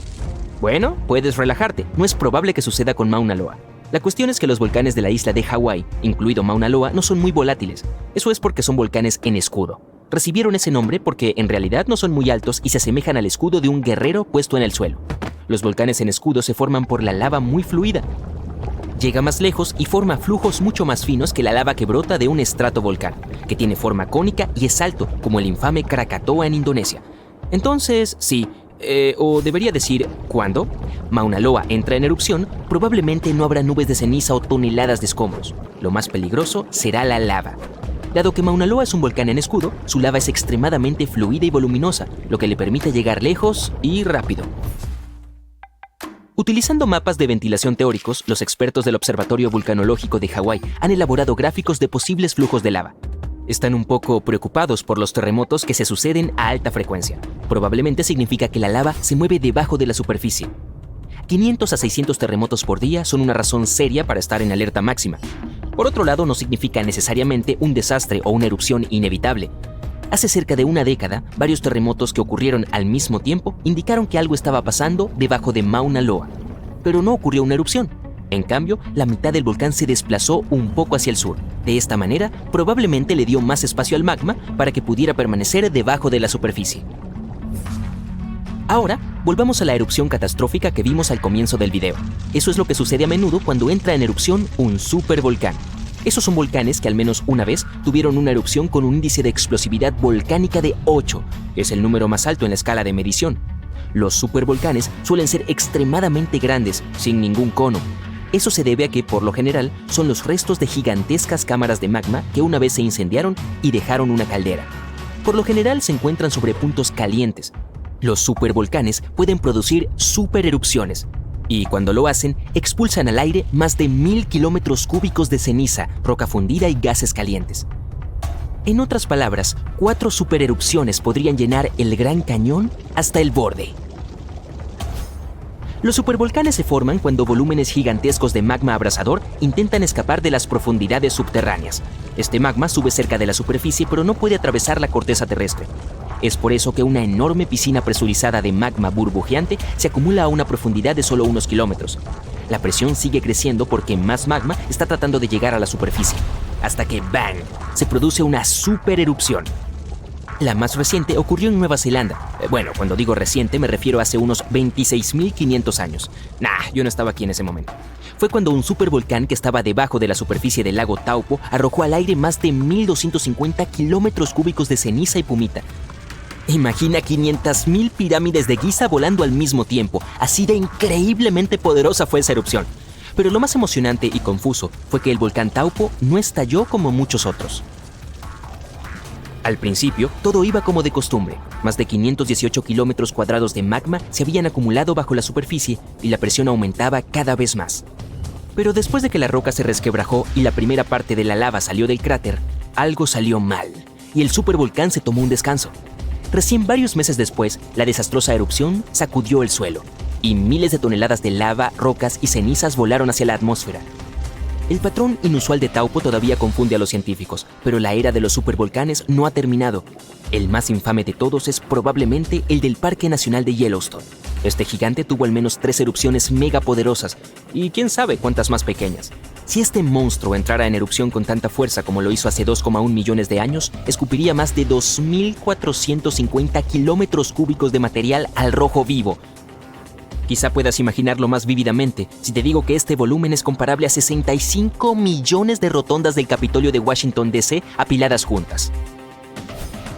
Bueno, puedes relajarte, no es probable que suceda con Mauna Loa. La cuestión es que los volcanes de la isla de Hawái, incluido Mauna Loa, no son muy volátiles. Eso es porque son volcanes en escudo. Recibieron ese nombre porque en realidad no son muy altos y se asemejan al escudo de un guerrero puesto en el suelo. Los volcanes en escudo se forman por la lava muy fluida. Llega más lejos y forma flujos mucho más finos que la lava que brota de un estratovolcán, que tiene forma cónica y es alto, como el infame Krakatoa en Indonesia. Entonces, sí, o debería decir, cuando Mauna Loa entra en erupción, probablemente no habrá nubes de ceniza o toneladas de escombros. Lo más peligroso será la lava. Dado que Mauna Loa es un volcán en escudo, su lava es extremadamente fluida y voluminosa, lo que le permite llegar lejos y rápido. Utilizando mapas de ventilación teóricos, los expertos del Observatorio Vulcanológico de Hawái han elaborado gráficos de posibles flujos de lava. Están un poco preocupados por los terremotos que se suceden a alta frecuencia. Probablemente significa que la lava se mueve debajo de la superficie. 500 a 600 terremotos por día son una razón seria para estar en alerta máxima. Por otro lado, no significa necesariamente un desastre o una erupción inevitable. Hace cerca de una década, varios terremotos que ocurrieron al mismo tiempo indicaron que algo estaba pasando debajo de Mauna Loa. Pero no ocurrió una erupción. En cambio, la mitad del volcán se desplazó un poco hacia el sur. De esta manera, probablemente le dio más espacio al magma para que pudiera permanecer debajo de la superficie. Ahora, volvamos a la erupción catastrófica que vimos al comienzo del video. Eso es lo que sucede a menudo cuando entra en erupción un supervolcán. Esos son volcanes que al menos una vez tuvieron una erupción con un índice de explosividad volcánica de 8, que es el número más alto en la escala de medición. Los supervolcanes suelen ser extremadamente grandes, sin ningún cono. Eso se debe a que, por lo general, son los restos de gigantescas cámaras de magma que una vez se incendiaron y dejaron una caldera. Por lo general se encuentran sobre puntos calientes. Los supervolcanes pueden producir supererupciones, y cuando lo hacen, expulsan al aire más de 1000 kilómetros cúbicos de ceniza, roca fundida y gases calientes. En otras palabras, 4 supererupciones podrían llenar el Gran Cañón hasta el borde. Los supervolcanes se forman cuando volúmenes gigantescos de magma abrasador intentan escapar de las profundidades subterráneas. Este magma sube cerca de la superficie, pero no puede atravesar la corteza terrestre. Es por eso que una enorme piscina presurizada de magma burbujeante se acumula a una profundidad de solo unos kilómetros. La presión sigue creciendo porque más magma está tratando de llegar a la superficie, hasta que ¡bang!, se produce una supererupción. La más reciente ocurrió en Nueva Zelanda. Bueno, cuando digo reciente me refiero a hace unos 26.500 años. Yo no estaba aquí en ese momento. Fue cuando un supervolcán que estaba debajo de la superficie del lago Taupo arrojó al aire más de 1.250 kilómetros cúbicos de ceniza y pumita. Imagina 500.000 pirámides de Giza volando al mismo tiempo. Así de increíblemente poderosa fue esa erupción. Pero lo más emocionante y confuso fue que el volcán Taupo no estalló como muchos otros. Al principio, todo iba como de costumbre. Más de 518 kilómetros cuadrados de magma se habían acumulado bajo la superficie y la presión aumentaba cada vez más. Pero después de que la roca se resquebrajó y la primera parte de la lava salió del cráter, algo salió mal, y el supervolcán se tomó un descanso. Recién varios meses después, la desastrosa erupción sacudió el suelo, y miles de toneladas de lava, rocas y cenizas volaron hacia la atmósfera. El patrón inusual de Taupo todavía confunde a los científicos, pero la era de los supervolcanes no ha terminado. El más infame de todos es probablemente el del Parque Nacional de Yellowstone. Este gigante tuvo al menos 3 erupciones megapoderosas, y quién sabe cuántas más pequeñas. Si este monstruo entrara en erupción con tanta fuerza como lo hizo hace 2,1 millones de años, escupiría más de 2.450 kilómetros cúbicos de material al rojo vivo. Quizá puedas imaginarlo más vívidamente si te digo que este volumen es comparable a 65 millones de rotondas del Capitolio de Washington, D.C. apiladas juntas.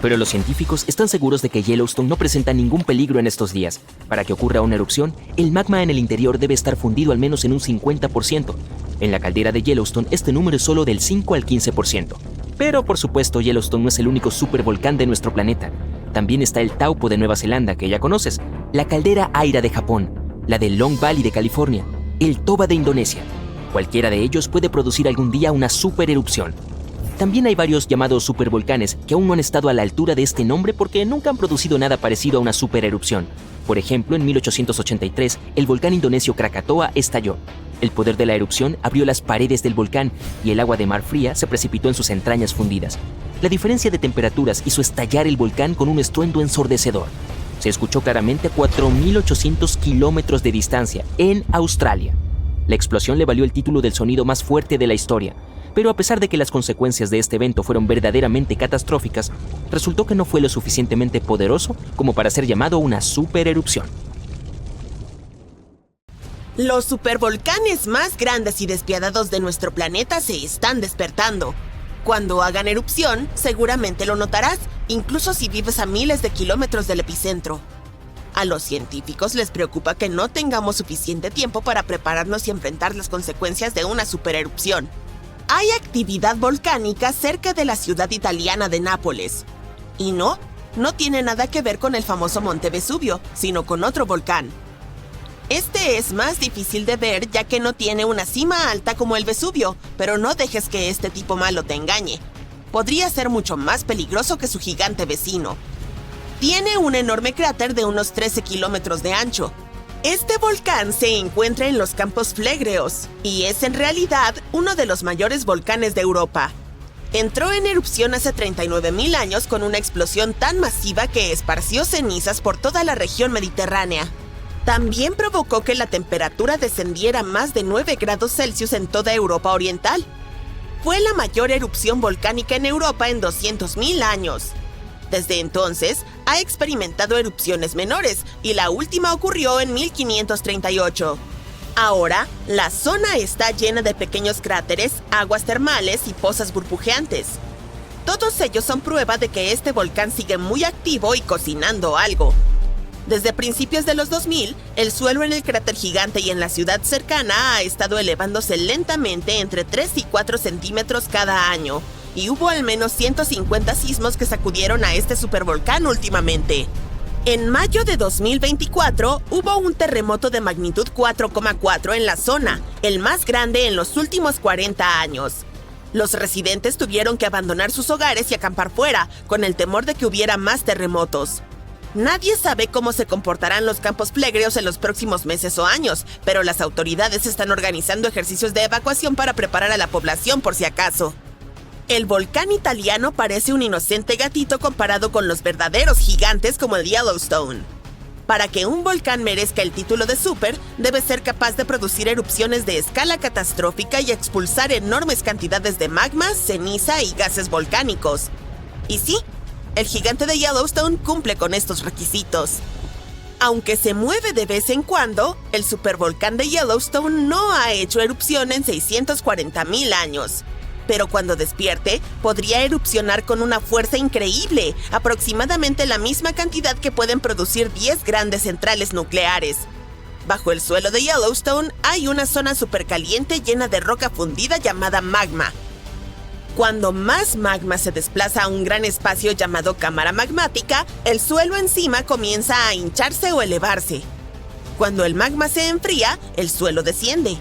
Pero los científicos están seguros de que Yellowstone no presenta ningún peligro en estos días. Para que ocurra una erupción, el magma en el interior debe estar fundido al menos en un 50%. En la caldera de Yellowstone, este número es solo del 5 al 15%. Pero, por supuesto, Yellowstone no es el único supervolcán de nuestro planeta. También está el Taupo de Nueva Zelanda, que ya conoces, la caldera Aira de Japón, la de Long Valley de California, el Toba de Indonesia. Cualquiera de ellos puede producir algún día una supererupción. También hay varios llamados supervolcanes que aún no han estado a la altura de este nombre porque nunca han producido nada parecido a una supererupción. Por ejemplo, en 1883, el volcán indonesio Krakatoa estalló. El poder de la erupción abrió las paredes del volcán y el agua de mar fría se precipitó en sus entrañas fundidas. La diferencia de temperaturas hizo estallar el volcán con un estruendo ensordecedor. Se escuchó claramente a 4.800 kilómetros de distancia, en Australia. La explosión le valió el título del sonido más fuerte de la historia, pero a pesar de que las consecuencias de este evento fueron verdaderamente catastróficas, resultó que no fue lo suficientemente poderoso como para ser llamado una supererupción. Los supervolcanes más grandes y despiadados de nuestro planeta se están despertando. Cuando hagan erupción, seguramente lo notarás, incluso si vives a miles de kilómetros del epicentro. A los científicos les preocupa que no tengamos suficiente tiempo para prepararnos y enfrentar las consecuencias de una supererupción. Hay actividad volcánica cerca de la ciudad italiana de Nápoles. Y no tiene nada que ver con el famoso Monte Vesubio, sino con otro volcán. Este es más difícil de ver ya que no tiene una cima alta como el Vesubio, pero no dejes que este tipo malo te engañe. Podría ser mucho más peligroso que su gigante vecino. Tiene un enorme cráter de unos 13 kilómetros de ancho. Este volcán se encuentra en los Campos Flegreos y es en realidad uno de los mayores volcanes de Europa. Entró en erupción hace 39.000 años con una explosión tan masiva que esparció cenizas por toda la región mediterránea. También provocó que la temperatura descendiera más de 9 grados Celsius en toda Europa Oriental. Fue la mayor erupción volcánica en Europa en 200.000 años. Desde entonces, ha experimentado erupciones menores y la última ocurrió en 1538. Ahora, la zona está llena de pequeños cráteres, aguas termales y pozas burbujeantes. Todos ellos son prueba de que este volcán sigue muy activo y cocinando algo. Desde principios de los 2000, el suelo en el cráter gigante y en la ciudad cercana ha estado elevándose lentamente entre 3 y 4 centímetros cada año, y hubo al menos 150 sismos que sacudieron a este supervolcán últimamente. En mayo de 2024, hubo un terremoto de magnitud 4,4 en la zona, el más grande en los últimos 40 años. Los residentes tuvieron que abandonar sus hogares y acampar fuera, con el temor de que hubiera más terremotos. Nadie sabe cómo se comportarán los campos flegreos en los próximos meses o años, pero las autoridades están organizando ejercicios de evacuación para preparar a la población por si acaso. El volcán italiano parece un inocente gatito comparado con los verdaderos gigantes como el Yellowstone. Para que un volcán merezca el título de super, debe ser capaz de producir erupciones de escala catastrófica y expulsar enormes cantidades de magma, ceniza y gases volcánicos. Y sí, el gigante de Yellowstone cumple con estos requisitos. Aunque se mueve de vez en cuando, el supervolcán de Yellowstone no ha hecho erupción en 640.000 años. Pero cuando despierte, podría erupcionar con una fuerza increíble, aproximadamente la misma cantidad que pueden producir 10 grandes centrales nucleares. Bajo el suelo de Yellowstone hay una zona supercaliente llena de roca fundida llamada magma. Cuando más magma se desplaza a un gran espacio llamado cámara magmática, el suelo encima comienza a hincharse o elevarse. Cuando el magma se enfría, el suelo desciende.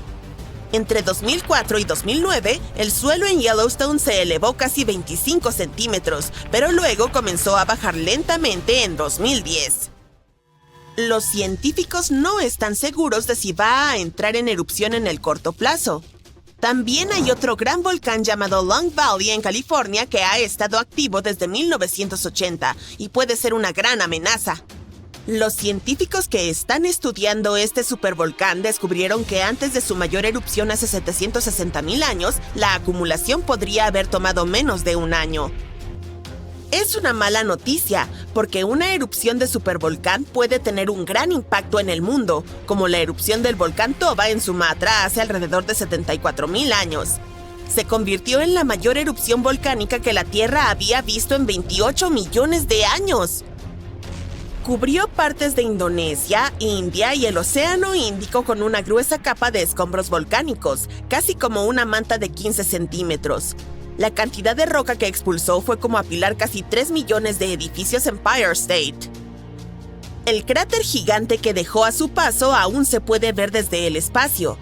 Entre 2004 y 2009, el suelo en Yellowstone se elevó casi 25 centímetros, pero luego comenzó a bajar lentamente en 2010. Los científicos no están seguros de si va a entrar en erupción en el corto plazo. También hay otro gran volcán llamado Long Valley en California que ha estado activo desde 1980 y puede ser una gran amenaza. Los científicos que están estudiando este supervolcán descubrieron que antes de su mayor erupción hace 760.000 años, la acumulación podría haber tomado menos de un año. Es una mala noticia, porque una erupción de supervolcán puede tener un gran impacto en el mundo, como la erupción del volcán Toba en Sumatra hace alrededor de 74.000 años. Se convirtió en la mayor erupción volcánica que la Tierra había visto en 28 millones de años. Cubrió partes de Indonesia, India y el Océano Índico con una gruesa capa de escombros volcánicos, casi como una manta de 15 centímetros. La cantidad de roca que expulsó fue como apilar casi 3 millones de edificios en Empire State. El cráter gigante que dejó a su paso aún se puede ver desde el espacio.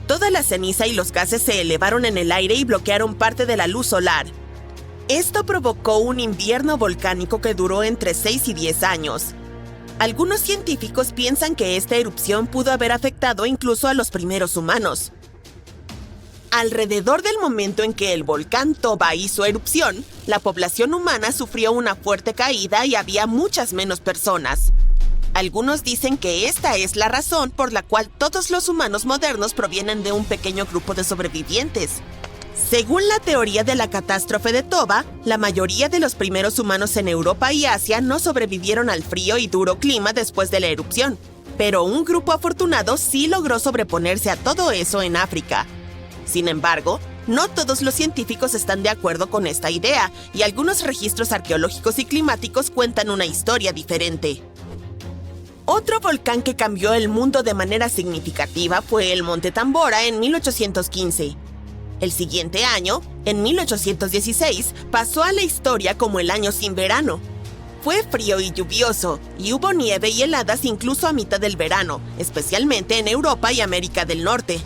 Toda la ceniza y los gases se elevaron en el aire y bloquearon parte de la luz solar. Esto provocó un invierno volcánico que duró entre 6 y 10 años. Algunos científicos piensan que esta erupción pudo haber afectado incluso a los primeros humanos. Alrededor del momento en que el volcán Toba hizo erupción, la población humana sufrió una fuerte caída y había muchas menos personas. Algunos dicen que esta es la razón por la cual todos los humanos modernos provienen de un pequeño grupo de sobrevivientes. Según la teoría de la catástrofe de Toba, la mayoría de los primeros humanos en Europa y Asia no sobrevivieron al frío y duro clima después de la erupción, pero un grupo afortunado sí logró sobreponerse a todo eso en África. Sin embargo, no todos los científicos están de acuerdo con esta idea, y algunos registros arqueológicos y climáticos cuentan una historia diferente. Otro volcán que cambió el mundo de manera significativa fue el Monte Tambora en 1815. El siguiente año, en 1816, pasó a la historia como el año sin verano. Fue frío y lluvioso, y hubo nieve y heladas incluso a mitad del verano, especialmente en Europa y América del Norte.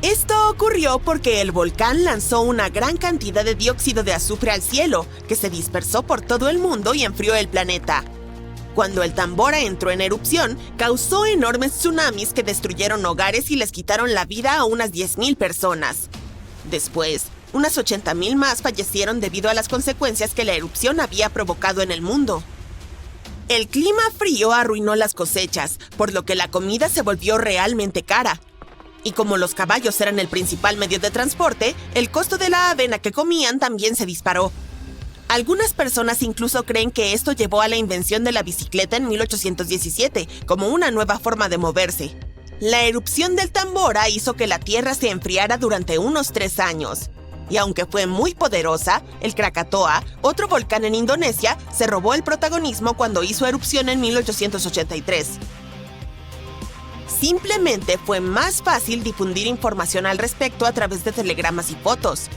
Esto ocurrió porque el volcán lanzó una gran cantidad de dióxido de azufre al cielo, que se dispersó por todo el mundo y enfrió el planeta. Cuando el Tambora entró en erupción, causó enormes tsunamis que destruyeron hogares y les quitaron la vida a unas 10,000 personas. Después, unas 80,000 más fallecieron debido a las consecuencias que la erupción había provocado en el mundo. El clima frío arruinó las cosechas, por lo que la comida se volvió realmente cara. Y como los caballos eran el principal medio de transporte, el costo de la avena que comían también se disparó. Algunas personas incluso creen que esto llevó a la invención de la bicicleta en 1817, como una nueva forma de moverse. La erupción del Tambora hizo que la Tierra se enfriara durante unos 3 años. Y aunque fue muy poderosa, el Krakatoa, otro volcán en Indonesia, se robó el protagonismo cuando hizo erupción en 1883. Simplemente fue más fácil difundir información al respecto a través de telegramas y fotos.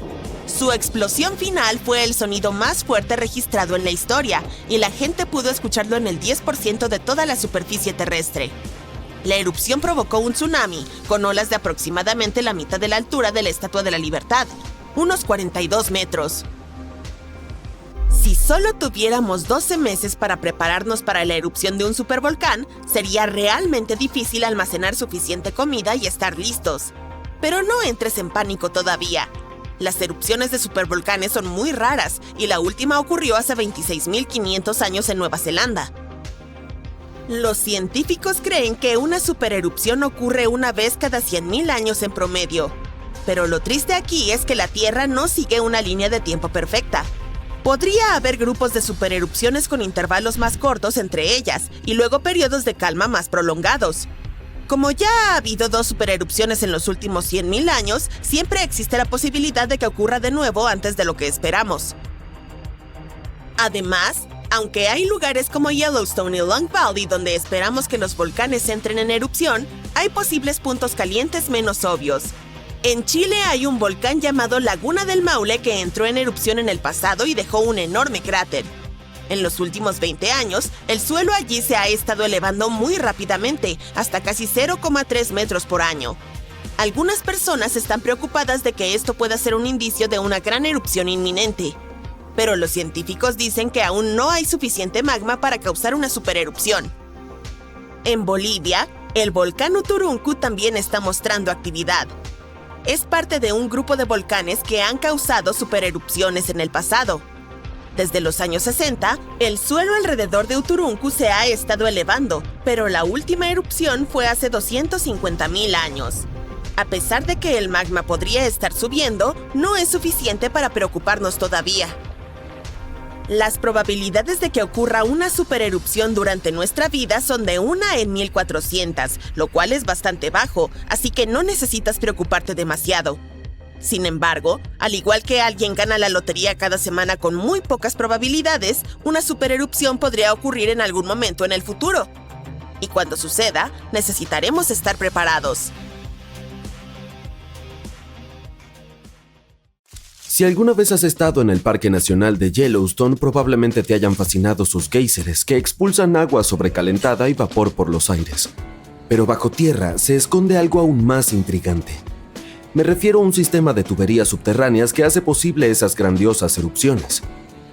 Su explosión final fue el sonido más fuerte registrado en la historia, y la gente pudo escucharlo en el 10% de toda la superficie terrestre. La erupción provocó un tsunami, con olas de aproximadamente la mitad de la altura de la Estatua de la Libertad, unos 42 metros. Si solo tuviéramos 12 meses para prepararnos para la erupción de un supervolcán, sería realmente difícil almacenar suficiente comida y estar listos. Pero no entres en pánico todavía. Las erupciones de supervolcanes son muy raras, y la última ocurrió hace 26,500 años en Nueva Zelanda. Los científicos creen que una supererupción ocurre una vez cada 100,000 años en promedio. Pero lo triste aquí es que la Tierra no sigue una línea de tiempo perfecta. Podría haber grupos de supererupciones con intervalos más cortos entre ellas, y luego periodos de calma más prolongados. Como ya ha habido 2 supererupciones en los últimos 100,000 años, siempre existe la posibilidad de que ocurra de nuevo antes de lo que esperamos. Además, aunque hay lugares como Yellowstone y Long Valley donde esperamos que los volcanes entren en erupción, hay posibles puntos calientes menos obvios. En Chile hay un volcán llamado Laguna del Maule que entró en erupción en el pasado y dejó un enorme cráter. En los últimos 20 años, el suelo allí se ha estado elevando muy rápidamente, hasta casi 0,3 metros por año. Algunas personas están preocupadas de que esto pueda ser un indicio de una gran erupción inminente. Pero los científicos dicen que aún no hay suficiente magma para causar una supererupción. En Bolivia, el volcán Uturuncu también está mostrando actividad. Es parte de un grupo de volcanes que han causado supererupciones en el pasado. Desde los años 60, el suelo alrededor de Uturuncu se ha estado elevando, pero la última erupción fue hace 250,000 años. A pesar de que el magma podría estar subiendo, no es suficiente para preocuparnos todavía. Las probabilidades de que ocurra una supererupción durante nuestra vida son de 1 en 1400, lo cual es bastante bajo, así que no necesitas preocuparte demasiado. Sin embargo, al igual que alguien gana la lotería cada semana con muy pocas probabilidades, una supererupción podría ocurrir en algún momento en el futuro. Y cuando suceda, necesitaremos estar preparados. Si alguna vez has estado en el Parque Nacional de Yellowstone, probablemente te hayan fascinado sus géiseres, que expulsan agua sobrecalentada y vapor por los aires. Pero bajo tierra se esconde algo aún más intrigante. Me refiero a un sistema de tuberías subterráneas que hace posible esas grandiosas erupciones.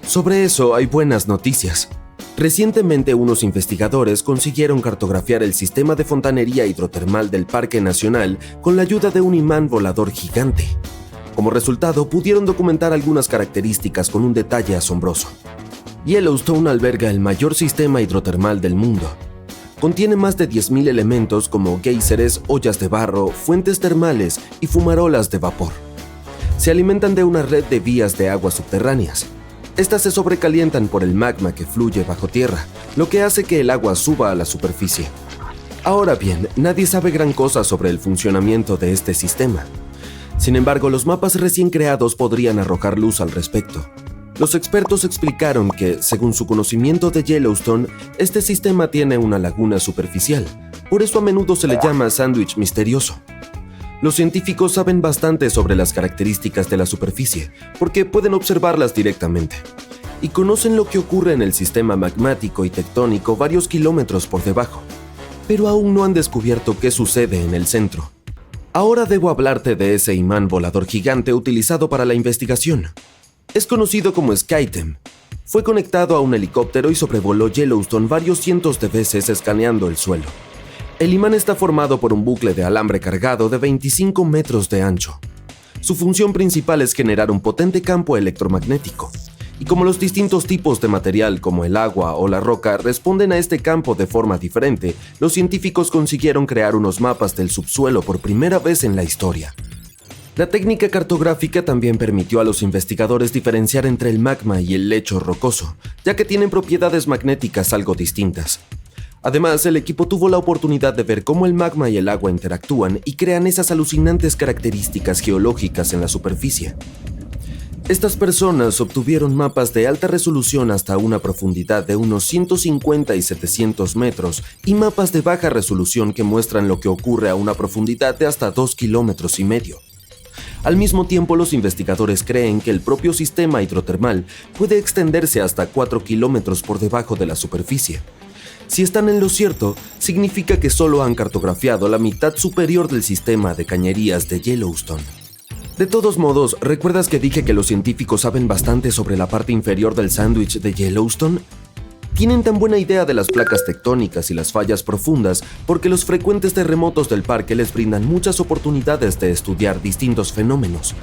Sobre eso hay buenas noticias. Recientemente, unos investigadores consiguieron cartografiar el sistema de fontanería hidrotermal del Parque Nacional con la ayuda de un imán volador gigante. Como resultado, pudieron documentar algunas características con un detalle asombroso. Yellowstone alberga el mayor sistema hidrotermal del mundo. Contiene más de 10.000 elementos como géiseres, ollas de barro, fuentes termales y fumarolas de vapor. Se alimentan de una red de vías de aguas subterráneas. Estas se sobrecalientan por el magma que fluye bajo tierra, lo que hace que el agua suba a la superficie. Ahora bien, nadie sabe gran cosa sobre el funcionamiento de este sistema. Sin embargo, los mapas recién creados podrían arrojar luz al respecto. Los expertos explicaron que, según su conocimiento de Yellowstone, este sistema tiene una laguna superficial. Por eso a menudo se le llama sándwich misterioso. Los científicos saben bastante sobre las características de la superficie, porque pueden observarlas directamente. Y conocen lo que ocurre en el sistema magmático y tectónico varios kilómetros por debajo. Pero aún no han descubierto qué sucede en el centro. Ahora debo hablarte de ese imán volador gigante utilizado para la investigación. Es conocido como SkyTEM. Fue conectado a un helicóptero y sobrevoló Yellowstone varios cientos de veces escaneando el suelo. El imán está formado por un bucle de alambre cargado de 25 metros de ancho. Su función principal es generar un potente campo electromagnético. Y como los distintos tipos de material como el agua o la roca responden a este campo de forma diferente, los científicos consiguieron crear unos mapas del subsuelo por primera vez en la historia. La técnica cartográfica también permitió a los investigadores diferenciar entre el magma y el lecho rocoso, ya que tienen propiedades magnéticas algo distintas. Además, el equipo tuvo la oportunidad de ver cómo el magma y el agua interactúan y crean esas alucinantes características geológicas en la superficie. Estas personas obtuvieron mapas de alta resolución hasta una profundidad de unos 150 y 700 metros y mapas de baja resolución que muestran lo que ocurre a una profundidad de hasta 2,5 kilómetros. Al mismo tiempo, los investigadores creen que el propio sistema hidrotermal puede extenderse hasta 4 kilómetros por debajo de la superficie. Si están en lo cierto, significa que solo han cartografiado la mitad superior del sistema de cañerías de Yellowstone. De todos modos, ¿recuerdas que dije que los científicos saben bastante sobre la parte inferior del sándwich de Yellowstone? Tienen tan buena idea de las placas tectónicas y las fallas profundas porque los frecuentes terremotos del parque les brindan muchas oportunidades de estudiar distintos fenómenos.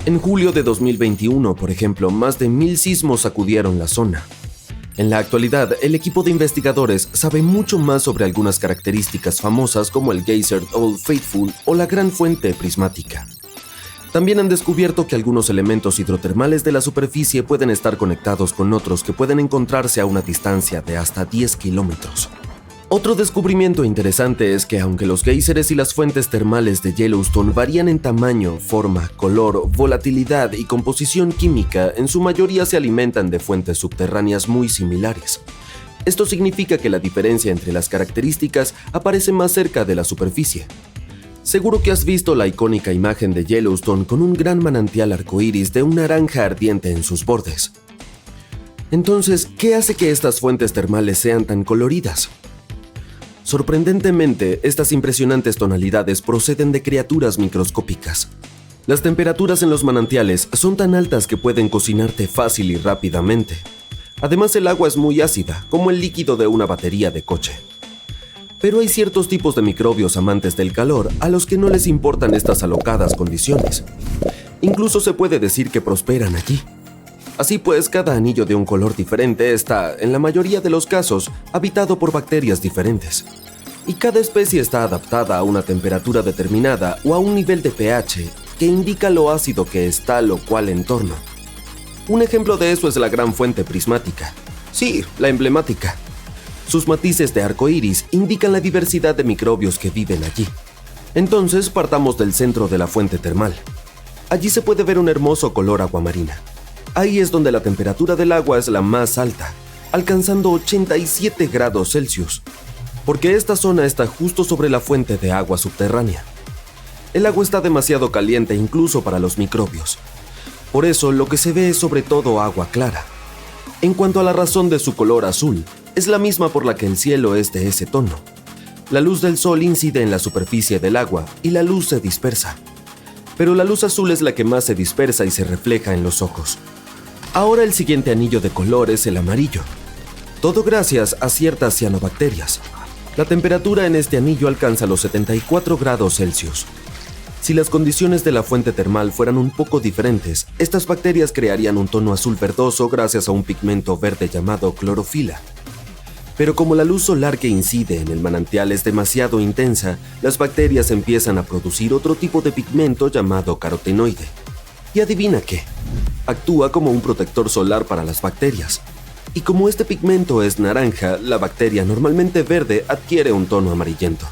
En julio de 2021, por ejemplo, más de 1,000 sismos sacudieron la zona. En la actualidad, el equipo de investigadores sabe mucho más sobre algunas características famosas como el geyser Old Faithful o la gran fuente prismática. También han descubierto que algunos elementos hidrotermales de la superficie pueden estar conectados con otros que pueden encontrarse a una distancia de hasta 10 kilómetros. Otro descubrimiento interesante es que aunque los géiseres y las fuentes termales de Yellowstone varían en tamaño, forma, color, volatilidad y composición química, en su mayoría se alimentan de fuentes subterráneas muy similares. Esto significa que la diferencia entre las características aparece más cerca de la superficie. Seguro que has visto la icónica imagen de Yellowstone con un gran manantial arcoíris de un naranja ardiente en sus bordes. Entonces, ¿qué hace que estas fuentes termales sean tan coloridas? Sorprendentemente, estas impresionantes tonalidades proceden de criaturas microscópicas. Las temperaturas en los manantiales son tan altas que pueden cocinarte fácil y rápidamente. Además, el agua es muy ácida, como el líquido de una batería de coche. Pero hay ciertos tipos de microbios amantes del calor a los que no les importan estas alocadas condiciones. Incluso se puede decir que prosperan allí. Así pues, cada anillo de un color diferente está, en la mayoría de los casos, habitado por bacterias diferentes. Y cada especie está adaptada a una temperatura determinada o a un nivel de pH que indica lo ácido que está tal o cual entorno. Un ejemplo de eso es la gran fuente prismática. Sí, la emblemática. Sus matices de arco iris indican la diversidad de microbios que viven allí. Entonces, partamos del centro de la fuente termal. Allí se puede ver un hermoso color aguamarina. Ahí es donde la temperatura del agua es la más alta, alcanzando 87 grados Celsius, porque esta zona está justo sobre la fuente de agua subterránea. El agua está demasiado caliente incluso para los microbios. Por eso, lo que se ve es sobre todo agua clara. En cuanto a la razón de su color azul, es la misma por la que el cielo es de ese tono. La luz del sol incide en la superficie del agua y la luz se dispersa. Pero la luz azul es la que más se dispersa y se refleja en los ojos. Ahora el siguiente anillo de color es el amarillo. Todo gracias a ciertas cianobacterias. La temperatura en este anillo alcanza los 74 grados Celsius. Si las condiciones de la fuente termal fueran un poco diferentes, estas bacterias crearían un tono azul verdoso gracias a un pigmento verde llamado clorofila. Pero como la luz solar que incide en el manantial es demasiado intensa, las bacterias empiezan a producir otro tipo de pigmento llamado carotenoide. Y adivina qué, actúa como un protector solar para las bacterias. Y como este pigmento es naranja, la bacteria normalmente verde adquiere un tono amarillento.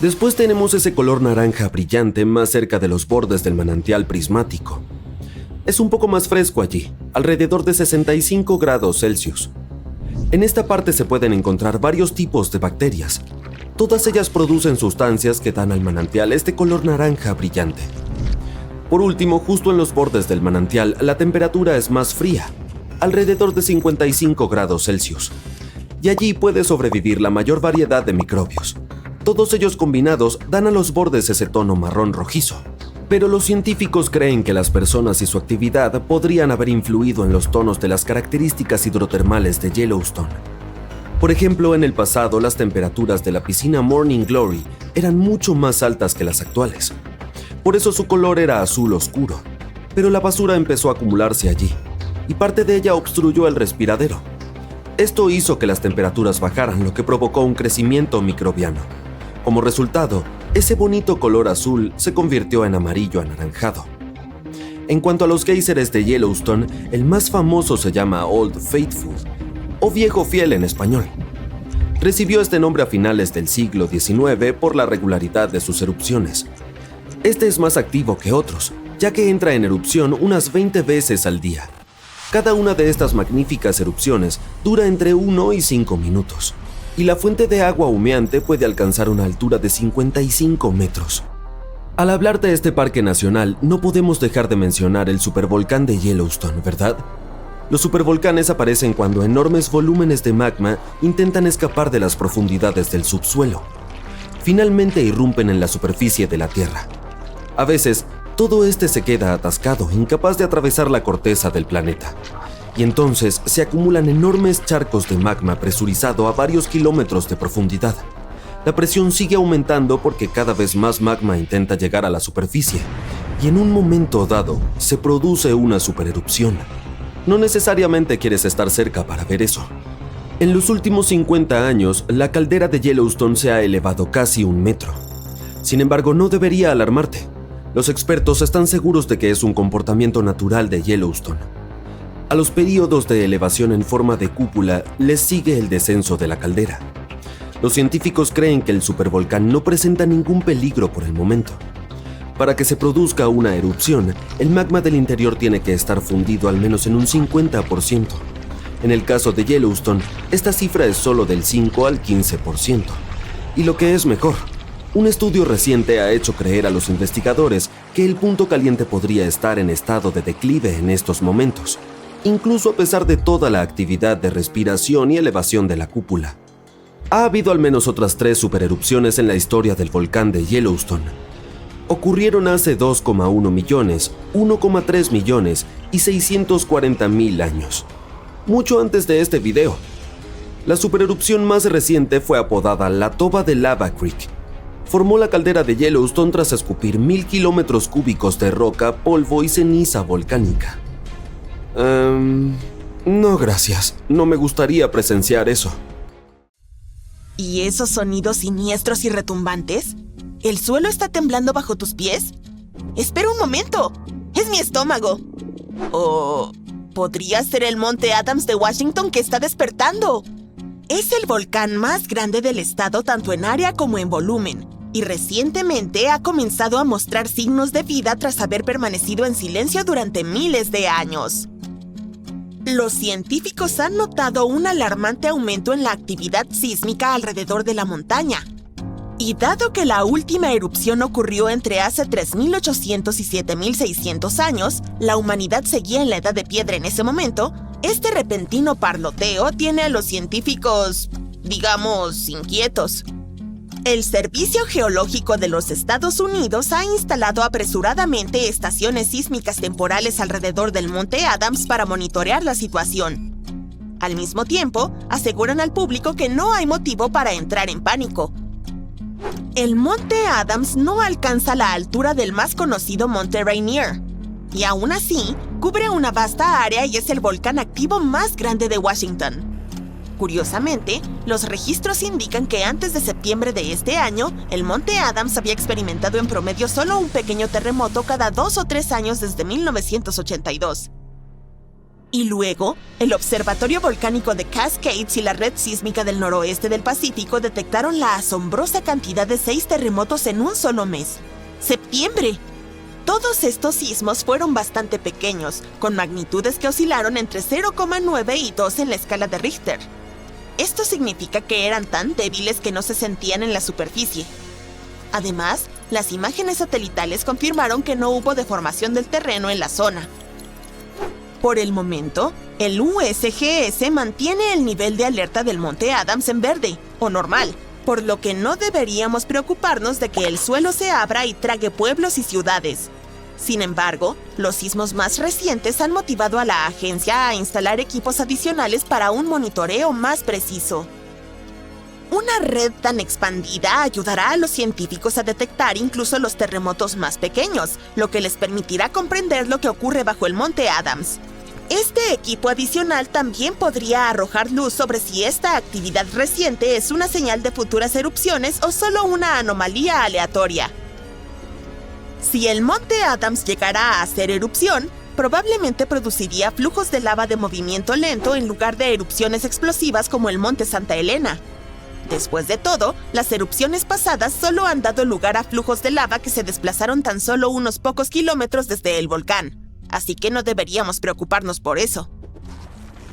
Después tenemos ese color naranja brillante más cerca de los bordes del manantial prismático. Es un poco más fresco allí, alrededor de 65 grados Celsius. En esta parte se pueden encontrar varios tipos de bacterias. Todas ellas producen sustancias que dan al manantial este color naranja brillante. Por último, justo en los bordes del manantial, la temperatura es más fría, alrededor de 55 grados Celsius. Y allí puede sobrevivir la mayor variedad de microbios. Todos ellos combinados dan a los bordes ese tono marrón rojizo. Pero los científicos creen que las personas y su actividad podrían haber influido en los tonos de las características hidrotermales de Yellowstone. Por ejemplo, en el pasado las temperaturas de la piscina Morning Glory eran mucho más altas que las actuales. Por eso su color era azul oscuro. Pero la basura empezó a acumularse allí, y parte de ella obstruyó el respiradero. Esto hizo que las temperaturas bajaran, lo que provocó un crecimiento microbiano. Como resultado, ese bonito color azul se convirtió en amarillo anaranjado. En cuanto a los géiseres de Yellowstone, el más famoso se llama Old Faithful, o Viejo Fiel en español. Recibió este nombre a finales del siglo XIX por la regularidad de sus erupciones. Este es más activo que otros, ya que entra en erupción unas 20 veces al día. Cada una de estas magníficas erupciones dura entre 1 y 5 minutos. Y la fuente de agua humeante puede alcanzar una altura de 55 metros. Al hablar de este parque nacional, no podemos dejar de mencionar el supervolcán de Yellowstone, ¿verdad? Los supervolcanes aparecen cuando enormes volúmenes de magma intentan escapar de las profundidades del subsuelo. Finalmente irrumpen en la superficie de la Tierra. A veces, todo este se queda atascado, incapaz de atravesar la corteza del planeta. Y entonces se acumulan enormes charcos de magma presurizado a varios kilómetros de profundidad. La presión sigue aumentando porque cada vez más magma intenta llegar a la superficie, y en un momento dado se produce una supererupción. No necesariamente quieres estar cerca para ver eso. En los últimos 50 años, la caldera de Yellowstone se ha elevado casi 1 metro. Sin embargo, no debería alarmarte. Los expertos están seguros de que es un comportamiento natural de Yellowstone. A los períodos de elevación en forma de cúpula les sigue el descenso de la caldera. Los científicos creen que el supervolcán no presenta ningún peligro por el momento. Para que se produzca una erupción, el magma del interior tiene que estar fundido al menos en un 50%. En el caso de Yellowstone, esta cifra es solo del 5 al 15%. Y lo que es mejor, un estudio reciente ha hecho creer a los investigadores que el punto caliente podría estar en estado de declive en estos momentos, incluso a pesar de toda la actividad de respiración y elevación de la cúpula. Ha habido al menos otras 3 supererupciones en la historia del volcán de Yellowstone. Ocurrieron hace 2,1 millones, 1,3 millones y 640,000 años. Mucho antes de este video. La supererupción más reciente fue apodada la Toba de Lava Creek. Formó la caldera de Yellowstone tras escupir 1000 kilómetros cúbicos de roca, polvo y ceniza volcánica. No gracias, no me gustaría presenciar eso. ¿Y esos sonidos siniestros y retumbantes? ¿El suelo está temblando bajo tus pies? ¡Espera un momento! ¡Es mi estómago! ¿O podría ser el Monte Adams de Washington que está despertando? Es el volcán más grande del estado tanto en área como en volumen, y recientemente ha comenzado a mostrar signos de vida tras haber permanecido en silencio durante miles de años. Los científicos han notado un alarmante aumento en la actividad sísmica alrededor de la montaña. Y dado que la última erupción ocurrió entre hace 3.800 y 7.600 años, la humanidad seguía en la edad de piedra en ese momento, este repentino parloteo tiene a los científicos, digamos, inquietos. El Servicio Geológico de los Estados Unidos ha instalado apresuradamente estaciones sísmicas temporales alrededor del Monte Adams para monitorear la situación. Al mismo tiempo, aseguran al público que no hay motivo para entrar en pánico. El Monte Adams no alcanza la altura del más conocido Monte Rainier, y aún así, cubre una vasta área y es el volcán activo más grande de Washington. Curiosamente, los registros indican que antes de septiembre de este año, el Monte Adams había experimentado en promedio solo un pequeño terremoto cada 2 o 3 años desde 1982. Y luego, el Observatorio Volcánico de Cascades y la Red Sísmica del Noroeste del Pacífico detectaron la asombrosa cantidad de 6 terremotos en un solo mes. ¡Septiembre! Todos estos sismos fueron bastante pequeños, con magnitudes que oscilaron entre 0,9 y 2 en la escala de Richter. Esto significa que eran tan débiles que no se sentían en la superficie. Además, las imágenes satelitales confirmaron que no hubo deformación del terreno en la zona. Por el momento, el USGS mantiene el nivel de alerta del Monte Adams en verde, o normal, por lo que no deberíamos preocuparnos de que el suelo se abra y trague pueblos y ciudades. Sin embargo, los sismos más recientes han motivado a la agencia a instalar equipos adicionales para un monitoreo más preciso. Una red tan expandida ayudará a los científicos a detectar incluso los terremotos más pequeños, lo que les permitirá comprender lo que ocurre bajo el Monte Adams. Este equipo adicional también podría arrojar luz sobre si esta actividad reciente es una señal de futuras erupciones o solo una anomalía aleatoria. Si el Monte Adams llegara a hacer erupción, probablemente produciría flujos de lava de movimiento lento en lugar de erupciones explosivas como el Monte Santa Elena. Después de todo, las erupciones pasadas solo han dado lugar a flujos de lava que se desplazaron tan solo unos pocos kilómetros desde el volcán, así que no deberíamos preocuparnos por eso.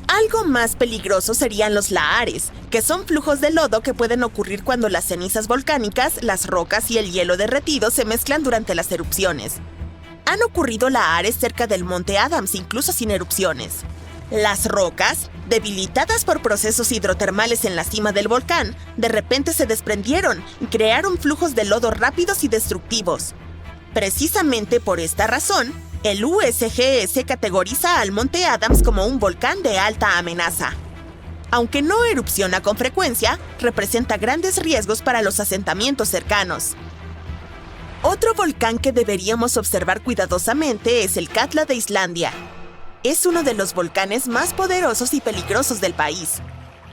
Algo más peligroso serían los lahares, que son flujos de lodo que pueden ocurrir cuando las cenizas volcánicas, las rocas y el hielo derretido se mezclan durante las erupciones. Han ocurrido lahares cerca del Monte Adams, incluso sin erupciones. Las rocas, debilitadas por procesos hidrotermales en la cima del volcán, de repente se desprendieron y crearon flujos de lodo rápidos y destructivos. Precisamente por esta razón, el USGS categoriza al Monte Adams como un volcán de alta amenaza. Aunque no erupciona con frecuencia, representa grandes riesgos para los asentamientos cercanos. Otro volcán que deberíamos observar cuidadosamente es el Katla de Islandia. Es uno de los volcanes más poderosos y peligrosos del país.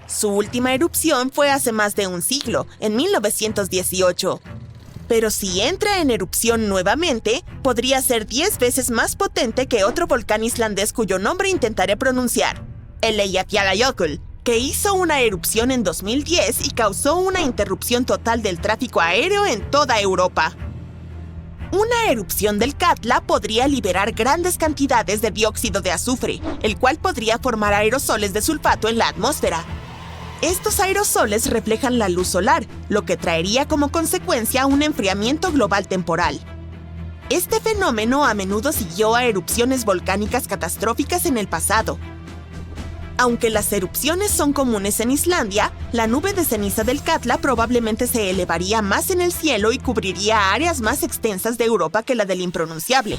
Su última erupción fue hace más de un siglo, en 1918. Pero si entra en erupción nuevamente, podría ser 10 veces más potente que otro volcán islandés cuyo nombre intentaré pronunciar, el Eyjafjallajökull, que hizo una erupción en 2010 y causó una interrupción total del tráfico aéreo en toda Europa. Una erupción del Katla podría liberar grandes cantidades de dióxido de azufre, el cual podría formar aerosoles de sulfato en la atmósfera. Estos aerosoles reflejan la luz solar, lo que traería como consecuencia un enfriamiento global temporal. Este fenómeno a menudo siguió a erupciones volcánicas catastróficas en el pasado. Aunque las erupciones son comunes en Islandia, la nube de ceniza del Katla probablemente se elevaría más en el cielo y cubriría áreas más extensas de Europa que la del impronunciable.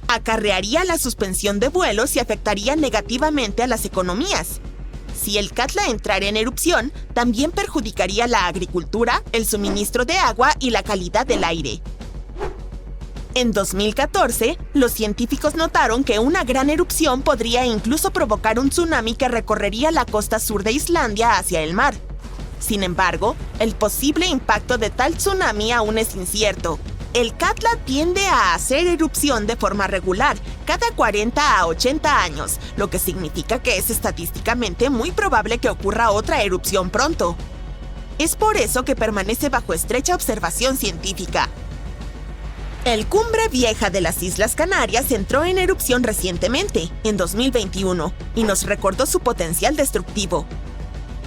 Acarrearía la suspensión de vuelos y afectaría negativamente a las economías. Si el Katla entrara en erupción, también perjudicaría la agricultura, el suministro de agua y la calidad del aire. En 2014, los científicos notaron que una gran erupción podría incluso provocar un tsunami que recorrería la costa sur de Islandia hacia el mar. Sin embargo, el posible impacto de tal tsunami aún es incierto. El Katla tiende a hacer erupción de forma regular, cada 40 a 80 años, lo que significa que es estadísticamente muy probable que ocurra otra erupción pronto. Es por eso que permanece bajo estrecha observación científica. El Cumbre Vieja de las Islas Canarias entró en erupción recientemente, en 2021, y nos recordó su potencial destructivo.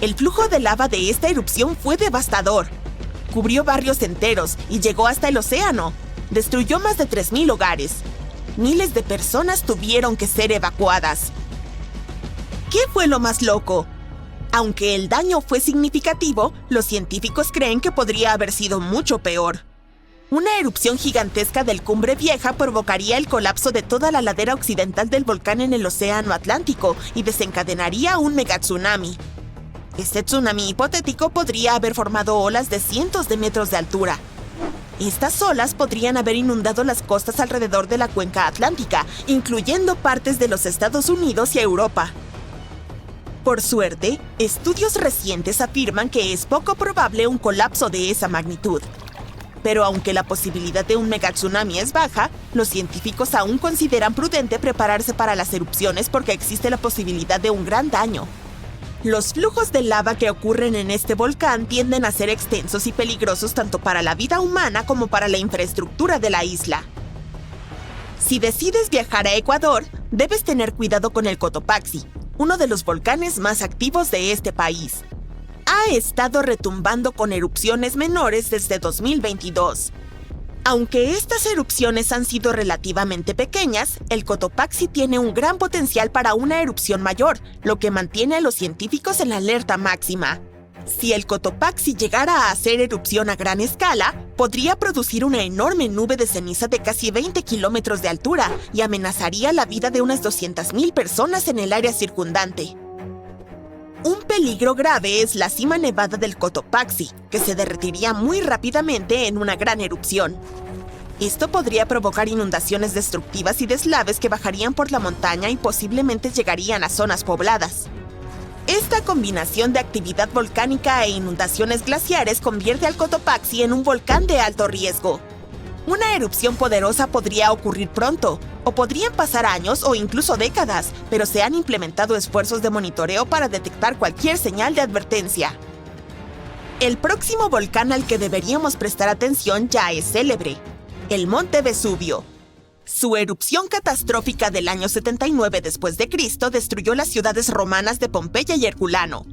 El flujo de lava de esta erupción fue devastador. Cubrió barrios enteros y llegó hasta el océano. Destruyó más de 3,000 hogares. Miles de personas tuvieron que ser evacuadas. ¿Qué fue lo más loco? Aunque el daño fue significativo, los científicos creen que podría haber sido mucho peor. Una erupción gigantesca del Cumbre Vieja provocaría el colapso de toda la ladera occidental del volcán en el Océano Atlántico y desencadenaría un megatsunami. Este tsunami hipotético podría haber formado olas de cientos de metros de altura. Estas olas podrían haber inundado las costas alrededor de la cuenca atlántica, incluyendo partes de los Estados Unidos y Europa. Por suerte, estudios recientes afirman que es poco probable un colapso de esa magnitud. Pero aunque la posibilidad de un megatsunami es baja, los científicos aún consideran prudente prepararse para las erupciones porque existe la posibilidad de un gran daño. Los flujos de lava que ocurren en este volcán tienden a ser extensos y peligrosos tanto para la vida humana como para la infraestructura de la isla. Si decides viajar a Ecuador, debes tener cuidado con el Cotopaxi, uno de los volcanes más activos de este país. Ha estado retumbando con erupciones menores desde 2022. Aunque estas erupciones han sido relativamente pequeñas, el Cotopaxi tiene un gran potencial para una erupción mayor, lo que mantiene a los científicos en alerta máxima. Si el Cotopaxi llegara a hacer erupción a gran escala, podría producir una enorme nube de ceniza de casi 20 kilómetros de altura y amenazaría la vida de unas 200,000 personas en el área circundante. Un peligro grave es la cima nevada del Cotopaxi, que se derretiría muy rápidamente en una gran erupción. Esto podría provocar inundaciones destructivas y deslaves que bajarían por la montaña y posiblemente llegarían a zonas pobladas. Esta combinación de actividad volcánica e inundaciones glaciares convierte al Cotopaxi en un volcán de alto riesgo. Una erupción poderosa podría ocurrir pronto, o podrían pasar años o incluso décadas, pero se han implementado esfuerzos de monitoreo para detectar cualquier señal de advertencia. El próximo volcán al que deberíamos prestar atención ya es célebre: el Monte Vesubio. Su erupción catastrófica del año 79 después de Cristo destruyó las ciudades romanas de Pompeya y Herculano.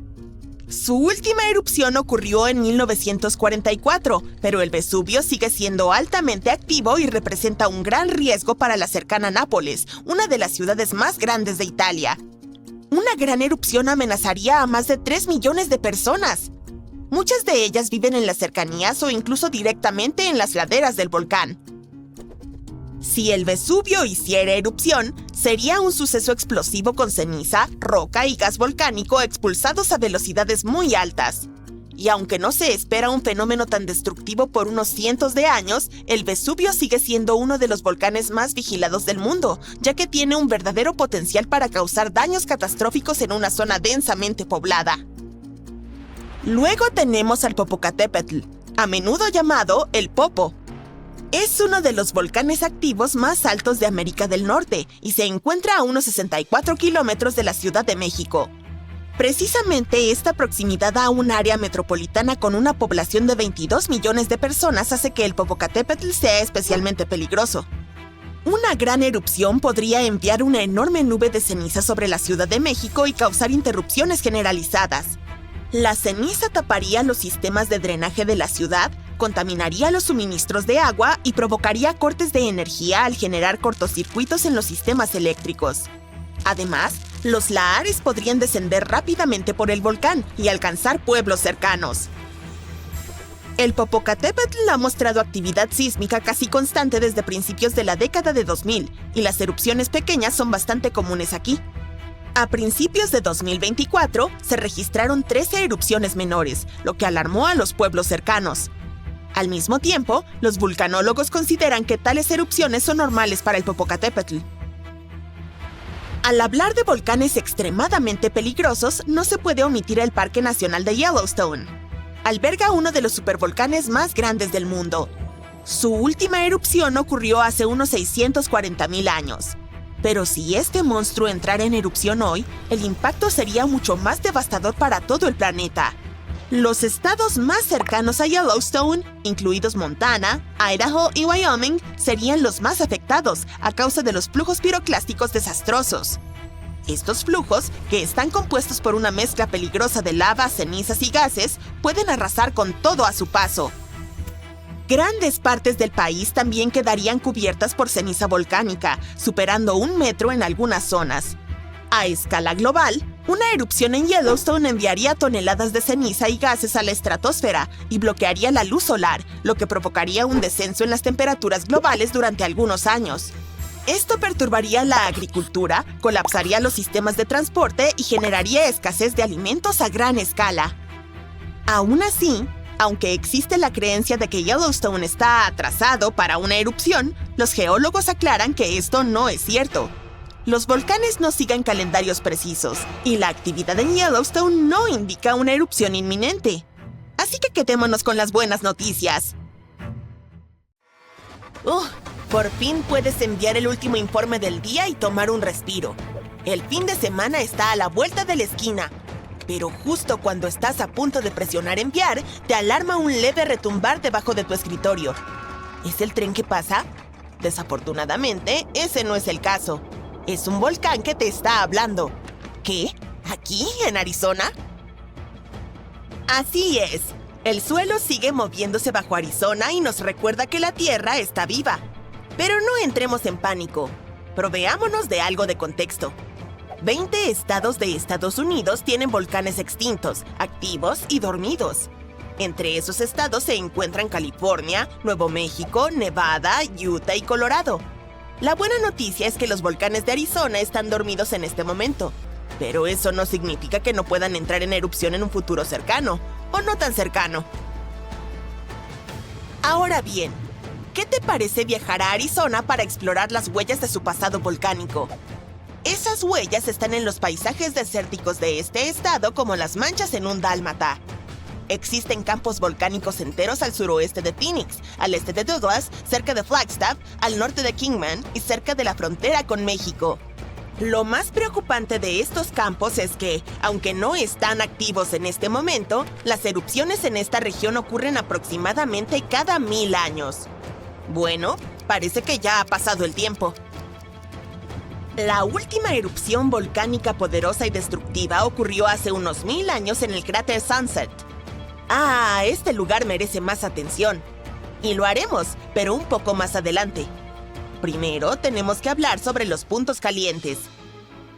Su última erupción ocurrió en 1944, pero el Vesubio sigue siendo altamente activo y representa un gran riesgo para la cercana Nápoles, una de las ciudades más grandes de Italia. Una gran erupción amenazaría a más de 3 millones de personas. Muchas de ellas viven en las cercanías o incluso directamente en las laderas del volcán. Si el Vesubio hiciera erupción, sería un suceso explosivo con ceniza, roca y gas volcánico expulsados a velocidades muy altas. Y aunque no se espera un fenómeno tan destructivo por unos cientos de años, el Vesubio sigue siendo uno de los volcanes más vigilados del mundo, ya que tiene un verdadero potencial para causar daños catastróficos en una zona densamente poblada. Luego tenemos al Popocatépetl, a menudo llamado el Popo. Es uno de los volcanes activos más altos de América del Norte y se encuentra a unos 64 kilómetros de la Ciudad de México. Precisamente esta proximidad a un área metropolitana con una población de 22 millones de personas hace que el Popocatépetl sea especialmente peligroso. Una gran erupción podría enviar una enorme nube de ceniza sobre la Ciudad de México y causar interrupciones generalizadas. La ceniza taparía los sistemas de drenaje de la ciudad, contaminaría los suministros de agua y provocaría cortes de energía al generar cortocircuitos en los sistemas eléctricos. Además, los lahares podrían descender rápidamente por el volcán y alcanzar pueblos cercanos. El Popocatépetl ha mostrado actividad sísmica casi constante desde principios de la década de 2000 y las erupciones pequeñas son bastante comunes aquí. A principios de 2024 se registraron 13 erupciones menores, lo que alarmó a los pueblos cercanos. Al mismo tiempo, los vulcanólogos consideran que tales erupciones son normales para el Popocatépetl. Al hablar de volcanes extremadamente peligrosos, no se puede omitir el Parque Nacional de Yellowstone. Alberga uno de los supervolcanes más grandes del mundo. Su última erupción ocurrió hace unos 640,000 años. Pero si este monstruo entrara en erupción hoy, el impacto sería mucho más devastador para todo el planeta. Los estados más cercanos a Yellowstone, incluidos Montana, Idaho y Wyoming, serían los más afectados a causa de los flujos piroclásticos desastrosos. Estos flujos, que están compuestos por una mezcla peligrosa de lava, cenizas y gases, pueden arrasar con todo a su paso. Grandes partes del país también quedarían cubiertas por ceniza volcánica, superando 1 metro en algunas zonas. A escala global, Una erupción en Yellowstone enviaría toneladas de ceniza y gases a la estratosfera y bloquearía la luz solar, lo que provocaría un descenso en las temperaturas globales durante algunos años. Esto perturbaría la agricultura, colapsaría los sistemas de transporte y generaría escasez de alimentos a gran escala. Aún así, aunque existe la creencia de que Yellowstone está atrasado para una erupción, los geólogos aclaran que esto no es cierto. Los volcanes no siguen calendarios precisos, y la actividad en Yellowstone no indica una erupción inminente. Así que quedémonos con las buenas noticias. Por fin puedes enviar el último informe del día y tomar un respiro. El fin de semana está a la vuelta de la esquina. Pero justo cuando estás a punto de presionar enviar, te alarma un leve retumbar debajo de tu escritorio. ¿Es el tren que pasa? Desafortunadamente, ese no es el caso. Es un volcán que te está hablando. ¿Qué? ¿Aquí, en Arizona? Así es. El suelo sigue moviéndose bajo Arizona y nos recuerda que la Tierra está viva. Pero no entremos en pánico. Proveámonos de algo de contexto. 20 estados de Estados Unidos tienen volcanes extintos, activos y dormidos. Entre esos estados se encuentran California, Nuevo México, Nevada, Utah y Colorado. La buena noticia es que los volcanes de Arizona están dormidos en este momento, pero eso no significa que no puedan entrar en erupción en un futuro cercano, o no tan cercano. Ahora bien, ¿qué te parece viajar a Arizona para explorar las huellas de su pasado volcánico? Esas huellas están en los paisajes desérticos de este estado como las manchas en un dálmata. Existen campos volcánicos enteros al suroeste de Phoenix, al este de Douglas, cerca de Flagstaff, al norte de Kingman y cerca de la frontera con México. Lo más preocupante de estos campos es que, aunque no están activos en este momento, las erupciones en esta región ocurren aproximadamente cada 1000 años. Bueno, parece que ya ha pasado el tiempo. La última erupción volcánica poderosa y destructiva ocurrió hace unos 1000 años en el cráter Sunset. Este lugar merece más atención. Y lo haremos, pero un poco más adelante. Primero, tenemos que hablar sobre los puntos calientes.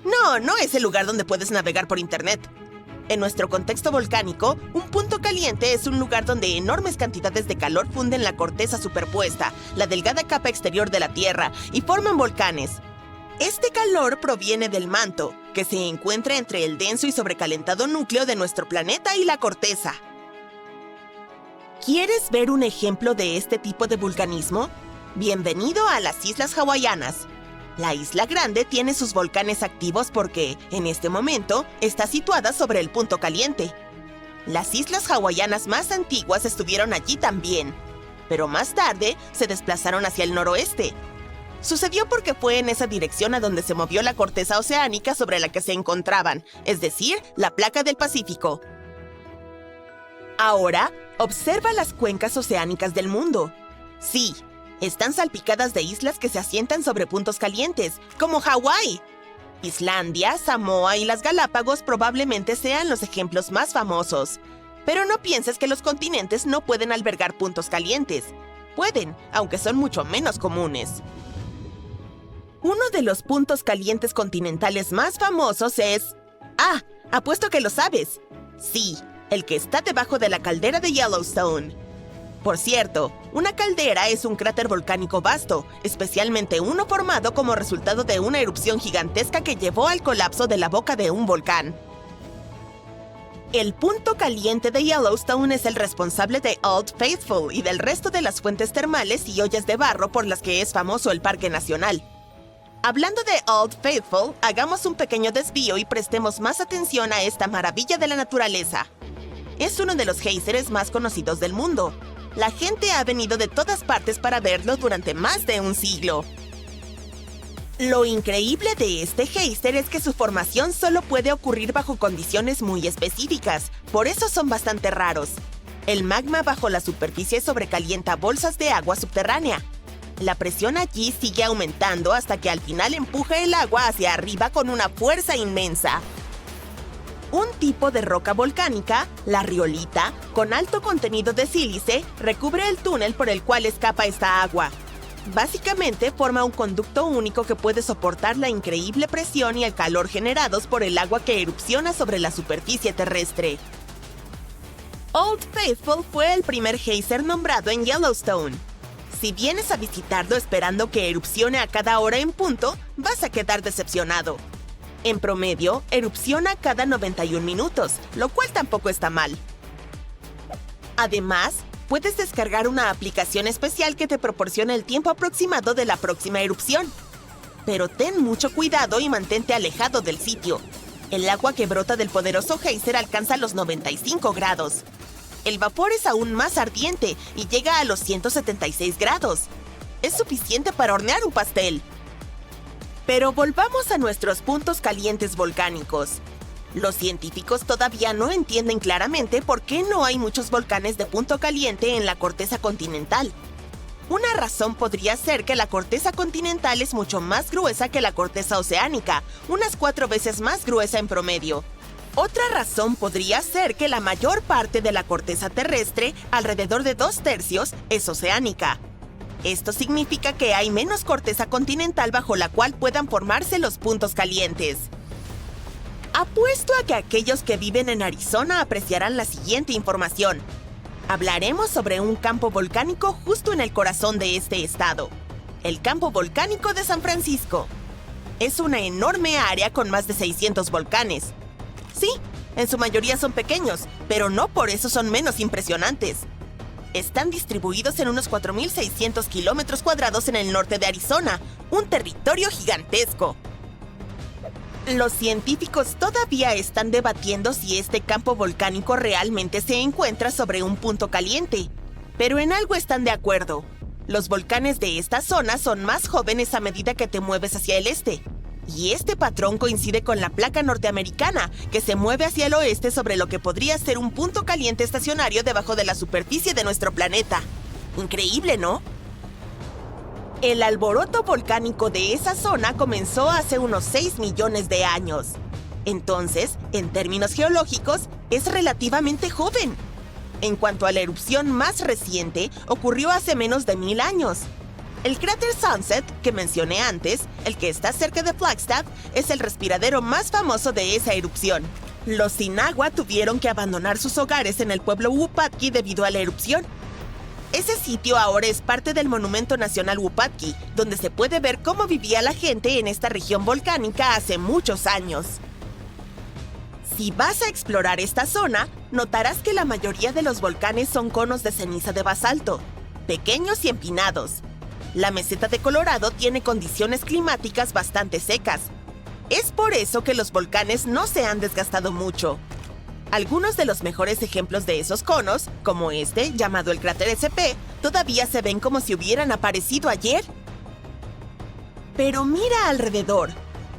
No es el lugar donde puedes navegar por internet. En nuestro contexto volcánico, un punto caliente es un lugar donde enormes cantidades de calor funden la corteza superpuesta, la delgada capa exterior de la Tierra, y forman volcanes. Este calor proviene del manto, que se encuentra entre el denso y sobrecalentado núcleo de nuestro planeta y la corteza. ¿Quieres ver un ejemplo de este tipo de vulcanismo? Bienvenido a las Islas Hawaianas. La Isla Grande tiene sus volcanes activos porque, en este momento, está situada sobre el punto caliente. Las Islas Hawaianas más antiguas estuvieron allí también, pero más tarde se desplazaron hacia el noroeste. Sucedió porque fue en esa dirección a donde se movió la corteza oceánica sobre la que se encontraban, es decir, la placa del Pacífico. Ahora, observa las cuencas oceánicas del mundo. Sí, están salpicadas de islas que se asientan sobre puntos calientes, como Hawái. Islandia, Samoa y las Galápagos probablemente sean los ejemplos más famosos. Pero no pienses que los continentes no pueden albergar puntos calientes. Pueden, aunque son mucho menos comunes. Uno de los puntos calientes continentales más famosos es... apuesto que lo sabes. Sí, el que está debajo de la caldera de Yellowstone. Por cierto, una caldera es un cráter volcánico vasto, especialmente uno formado como resultado de una erupción gigantesca que llevó al colapso de la boca de un volcán. El punto caliente de Yellowstone es el responsable de Old Faithful y del resto de las fuentes termales y ollas de barro por las que es famoso el Parque Nacional. Hablando de Old Faithful, hagamos un pequeño desvío y prestemos más atención a esta maravilla de la naturaleza. Es uno de los géiseres más conocidos del mundo. La gente ha venido de todas partes para verlo durante más de un siglo. Lo increíble de este géiser es que su formación solo puede ocurrir bajo condiciones muy específicas, por eso son bastante raros. El magma bajo la superficie sobrecalienta bolsas de agua subterránea. La presión allí sigue aumentando hasta que al final empuja el agua hacia arriba con una fuerza inmensa. Un tipo de roca volcánica, la riolita, con alto contenido de sílice, recubre el túnel por el cual escapa esta agua. Básicamente forma un conducto único que puede soportar la increíble presión y el calor generados por el agua que erupciona sobre la superficie terrestre. Old Faithful fue el primer geyser nombrado en Yellowstone. Si vienes a visitarlo esperando que erupcione a cada hora en punto, vas a quedar decepcionado. En promedio, erupciona cada 91 minutos, lo cual tampoco está mal. Además, puedes descargar una aplicación especial que te proporciona el tiempo aproximado de la próxima erupción. Pero ten mucho cuidado y mantente alejado del sitio. El agua que brota del poderoso geyser alcanza los 95 grados. El vapor es aún más ardiente y llega a los 176 grados. Es suficiente para hornear un pastel. Pero volvamos a nuestros puntos calientes volcánicos. Los científicos todavía no entienden claramente por qué no hay muchos volcanes de punto caliente en la corteza continental. Una razón podría ser que la corteza continental es mucho más gruesa que la corteza oceánica, unas 4 veces más gruesa en promedio. Otra razón podría ser que la mayor parte de la corteza terrestre, alrededor de 2/3, es oceánica. Esto significa que hay menos corteza continental bajo la cual puedan formarse los puntos calientes. Apuesto a que aquellos que viven en Arizona apreciarán la siguiente información. Hablaremos sobre un campo volcánico justo en el corazón de este estado, el campo volcánico de San Francisco. Es una enorme área con más de 600 volcanes. Sí, en su mayoría son pequeños, pero no por eso son menos impresionantes. Están distribuidos en unos 4.600 kilómetros cuadrados en el norte de Arizona, un territorio gigantesco. Los científicos todavía están debatiendo si este campo volcánico realmente se encuentra sobre un punto caliente, pero en algo están de acuerdo. Los volcanes de esta zona son más jóvenes a medida que te mueves hacia el este. Y este patrón coincide con la placa norteamericana, que se mueve hacia el oeste sobre lo que podría ser un punto caliente estacionario debajo de la superficie de nuestro planeta. Increíble, ¿no? El alboroto volcánico de esa zona comenzó hace unos 6 millones de años. Entonces, en términos geológicos, es relativamente joven. En cuanto a la erupción más reciente, ocurrió hace menos de 1000 años. El cráter Sunset, que mencioné antes, el que está cerca de Flagstaff, es el respiradero más famoso de esa erupción. Los sin agua tuvieron que abandonar sus hogares en el pueblo Wupatki debido a la erupción. Ese sitio ahora es parte del Monumento Nacional Wupatki, donde se puede ver cómo vivía la gente en esta región volcánica hace muchos años. Si vas a explorar esta zona, notarás que la mayoría de los volcanes son conos de ceniza de basalto, pequeños y empinados. La meseta de Colorado tiene condiciones climáticas bastante secas. Es por eso que los volcanes no se han desgastado mucho. Algunos de los mejores ejemplos de esos conos, como este, llamado el cráter SP, todavía se ven como si hubieran aparecido ayer. Pero mira alrededor.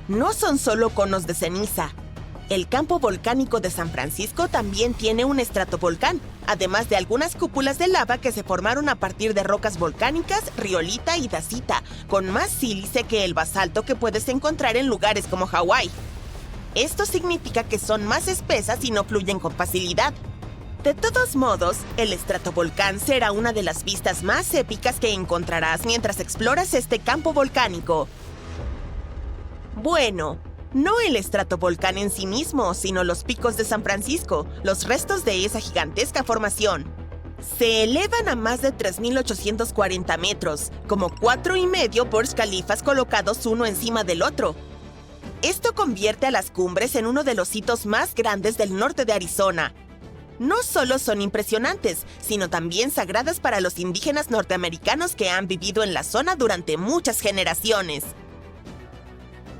No son solo conos de ceniza. El campo volcánico de San Francisco también tiene un estratovolcán, además de algunas cúpulas de lava que se formaron a partir de rocas volcánicas, riolita y dacita, con más sílice que el basalto que puedes encontrar en lugares como Hawái. Esto significa que son más espesas y no fluyen con facilidad. De todos modos, el estratovolcán será una de las vistas más épicas que encontrarás mientras exploras este campo volcánico. Bueno, no el estratovolcán en sí mismo, sino los picos de San Francisco, los restos de esa gigantesca formación. Se elevan a más de 3.840 metros, como 4,5 Burj Khalifas colocados uno encima del otro. Esto convierte a las cumbres en uno de los hitos más grandes del norte de Arizona. No solo son impresionantes, sino también sagradas para los indígenas norteamericanos que han vivido en la zona durante muchas generaciones.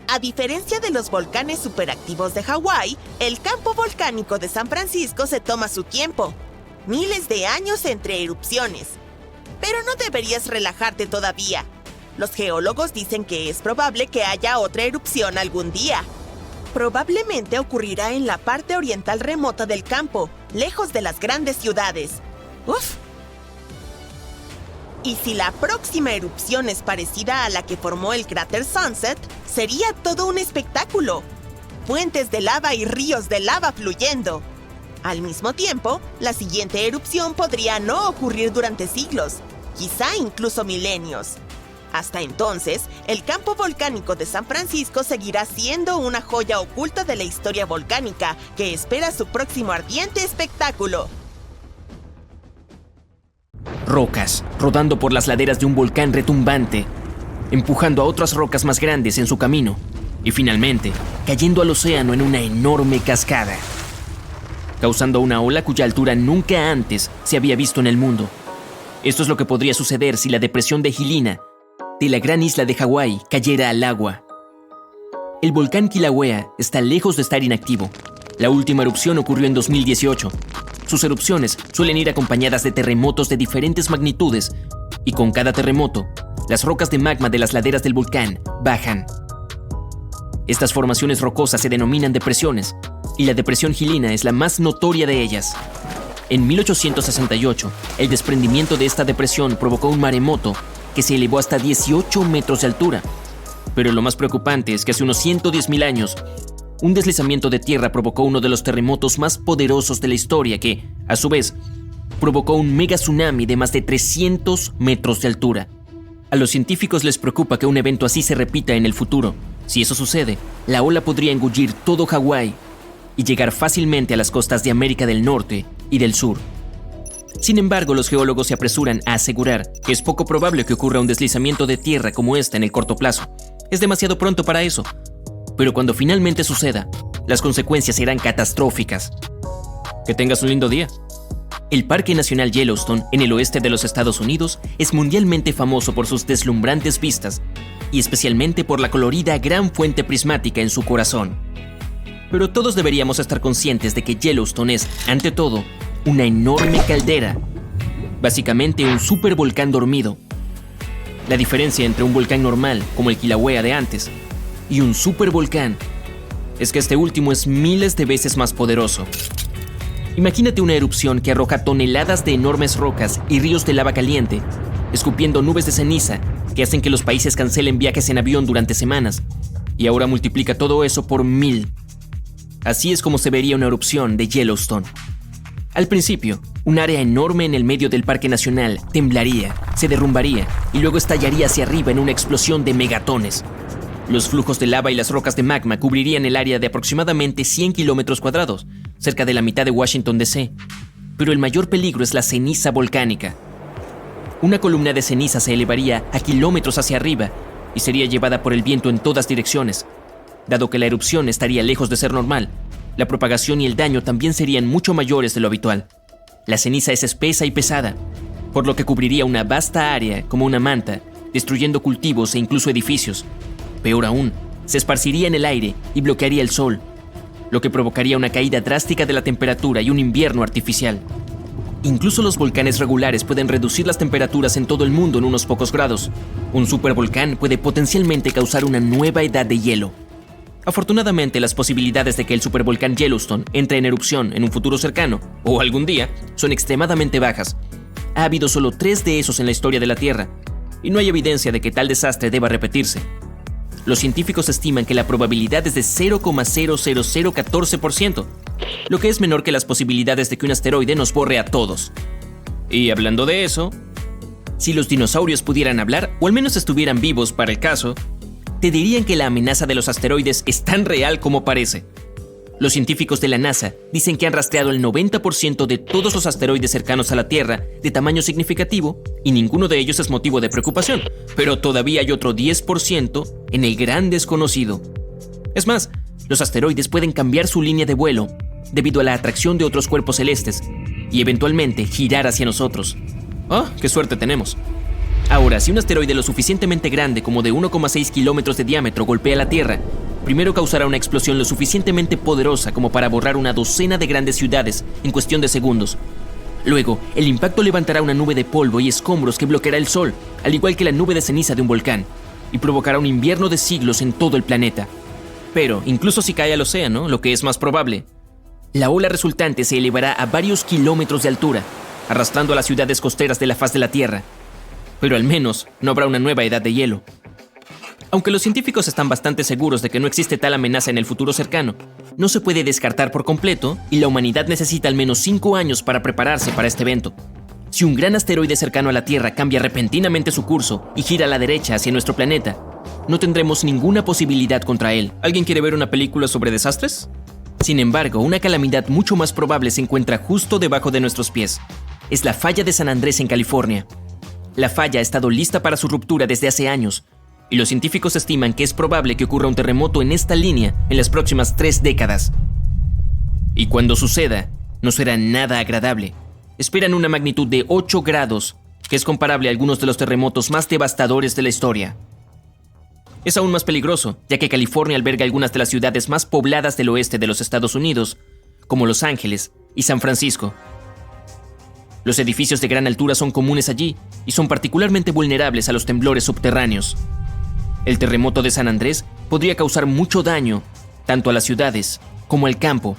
A diferencia de los volcanes superactivos de Hawái, el campo volcánico de San Francisco se toma su tiempo. Miles de años entre erupciones. Pero no deberías relajarte todavía. Los geólogos dicen que es probable que haya otra erupción algún día. Probablemente ocurrirá en la parte oriental remota del campo, lejos de las grandes ciudades. ¡Uf! Y si la próxima erupción es parecida a la que formó el cráter Sunset, sería todo un espectáculo. Fuentes de lava y ríos de lava fluyendo. Al mismo tiempo, la siguiente erupción podría no ocurrir durante siglos, quizá incluso milenios. Hasta entonces, el campo volcánico de San Francisco seguirá siendo una joya oculta de la historia volcánica que espera su próximo ardiente espectáculo. Rocas, rodando por las laderas de un volcán retumbante, empujando a otras rocas más grandes en su camino y finalmente cayendo al océano en una enorme cascada, causando una ola cuya altura nunca antes se había visto en el mundo. Esto es lo que podría suceder si la depresión de Helena, de la gran isla de Hawái, cayera al agua. El volcán Kilauea está lejos de estar inactivo. La última erupción ocurrió en 2018. Sus erupciones suelen ir acompañadas de terremotos de diferentes magnitudes, y con cada terremoto, las rocas de magma de las laderas del volcán bajan. Estas formaciones rocosas se denominan depresiones, y la depresión Helena es la más notoria de ellas. En 1868, el desprendimiento de esta depresión provocó un maremoto que se elevó hasta 18 metros de altura. Pero lo más preocupante es que hace unos 110.000 años, un deslizamiento de tierra provocó uno de los terremotos más poderosos de la historia que, a su vez, provocó un mega tsunami de más de 300 metros de altura. A los científicos les preocupa que un evento así se repita en el futuro. Si eso sucede, la ola podría engullir todo Hawái y llegar fácilmente a las costas de América del Norte y del Sur. Sin embargo, los geólogos se apresuran a asegurar que es poco probable que ocurra un deslizamiento de tierra como este en el corto plazo. Es demasiado pronto para eso. Pero cuando finalmente suceda, las consecuencias serán catastróficas. Que tengas un lindo día. El Parque Nacional Yellowstone, en el oeste de los Estados Unidos, es mundialmente famoso por sus deslumbrantes vistas y especialmente por la colorida gran fuente prismática en su corazón. Pero todos deberíamos estar conscientes de que Yellowstone es, ante todo, una enorme caldera, básicamente un supervolcán dormido. La diferencia entre un volcán normal, como el Kilauea de antes, y un supervolcán es que este último es miles de veces más poderoso. Imagínate una erupción que arroja toneladas de enormes rocas y ríos de lava caliente, escupiendo nubes de ceniza que hacen que los países cancelen viajes en avión durante semanas, y ahora multiplica todo eso por 1000. Así es como se vería una erupción de Yellowstone. Al principio, un área enorme en el medio del Parque Nacional temblaría, se derrumbaría y luego estallaría hacia arriba en una explosión de megatones. Los flujos de lava y las rocas de magma cubrirían el área de aproximadamente 100 kilómetros cuadrados, cerca de la mitad de Washington, D.C. Pero el mayor peligro es la ceniza volcánica. Una columna de ceniza se elevaría a kilómetros hacia arriba y sería llevada por el viento en todas direcciones. Dado que la erupción estaría lejos de ser normal, la propagación y el daño también serían mucho mayores de lo habitual. La ceniza es espesa y pesada, por lo que cubriría una vasta área como una manta, destruyendo cultivos e incluso edificios. Peor aún, se esparciría en el aire y bloquearía el sol, lo que provocaría una caída drástica de la temperatura y un invierno artificial. Incluso los volcanes regulares pueden reducir las temperaturas en todo el mundo en unos pocos grados. Un supervolcán puede potencialmente causar una nueva edad de hielo. Afortunadamente, las posibilidades de que el supervolcán Yellowstone entre en erupción en un futuro cercano, o algún día, son extremadamente bajas. Ha habido solo 3 de esos en la historia de la Tierra, y no hay evidencia de que tal desastre deba repetirse. Los científicos estiman que la probabilidad es de 0,00014%, lo que es menor que las posibilidades de que un asteroide nos borre a todos. Y hablando de eso, si los dinosaurios pudieran hablar, o al menos estuvieran vivos para el caso, te dirían que la amenaza de los asteroides es tan real como parece. Los científicos de la NASA dicen que han rastreado el 90% de todos los asteroides cercanos a la Tierra de tamaño significativo y ninguno de ellos es motivo de preocupación, pero todavía hay otro 10% en el gran desconocido. Es más, los asteroides pueden cambiar su línea de vuelo debido a la atracción de otros cuerpos celestes y eventualmente girar hacia nosotros. ¡Oh, qué suerte tenemos! Ahora, si un asteroide lo suficientemente grande como de 1,6 kilómetros de diámetro golpea la Tierra, primero causará una explosión lo suficientemente poderosa como para borrar una docena de grandes ciudades en cuestión de segundos. Luego, el impacto levantará una nube de polvo y escombros que bloqueará el sol, al igual que la nube de ceniza de un volcán, y provocará un invierno de siglos en todo el planeta. Pero, incluso si cae al océano, lo que es más probable, la ola resultante se elevará a varios kilómetros de altura, arrastrando a las ciudades costeras de la faz de la Tierra. Pero al menos no habrá una nueva edad de hielo. Aunque los científicos están bastante seguros de que no existe tal amenaza en el futuro cercano, no se puede descartar por completo y la humanidad necesita al menos 5 años para prepararse para este evento. Si un gran asteroide cercano a la Tierra cambia repentinamente su curso y gira a la derecha hacia nuestro planeta, no tendremos ninguna posibilidad contra él. ¿Alguien quiere ver una película sobre desastres? Sin embargo, una calamidad mucho más probable se encuentra justo debajo de nuestros pies. Es la falla de San Andrés en California. La falla ha estado lista para su ruptura desde hace años, y los científicos estiman que es probable que ocurra un terremoto en esta línea en las próximas 3 décadas. Y cuando suceda, no será nada agradable. Esperan una magnitud de 8 grados, que es comparable a algunos de los terremotos más devastadores de la historia. Es aún más peligroso, ya que California alberga algunas de las ciudades más pobladas del oeste de los Estados Unidos, como Los Ángeles y San Francisco. Los edificios de gran altura son comunes allí y son particularmente vulnerables a los temblores subterráneos. El terremoto de San Andrés podría causar mucho daño, tanto a las ciudades como al campo.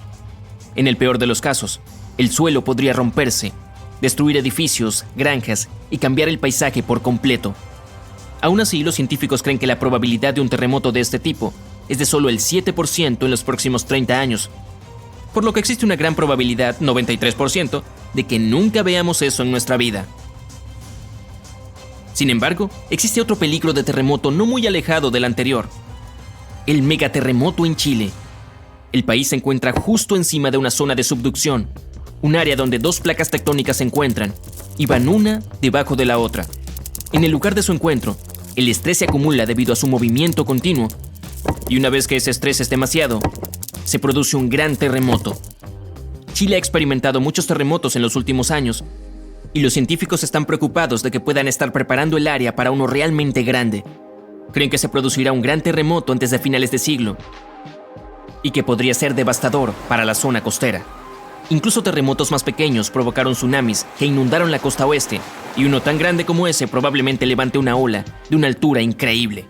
En el peor de los casos, el suelo podría romperse, destruir edificios, granjas y cambiar el paisaje por completo. Aún así, los científicos creen que la probabilidad de un terremoto de este tipo es de solo el 7% en los próximos 30 años, por lo que existe una gran probabilidad, 93%, de que nunca veamos eso en nuestra vida. Sin embargo, existe otro peligro de terremoto no muy alejado del anterior: el megaterremoto en Chile. El país se encuentra justo encima de una zona de subducción, un área donde 2 placas tectónicas se encuentran y van una debajo de la otra. En el lugar de su encuentro, el estrés se acumula debido a su movimiento continuo, y una vez que ese estrés es demasiado, se produce un gran terremoto. Chile ha experimentado muchos terremotos en los últimos años, y los científicos están preocupados de que puedan estar preparando el área para uno realmente grande. Creen que se producirá un gran terremoto antes de finales de siglo, y que podría ser devastador para la zona costera. Incluso terremotos más pequeños provocaron tsunamis que inundaron la costa oeste, y uno tan grande como ese probablemente levante una ola de una altura increíble.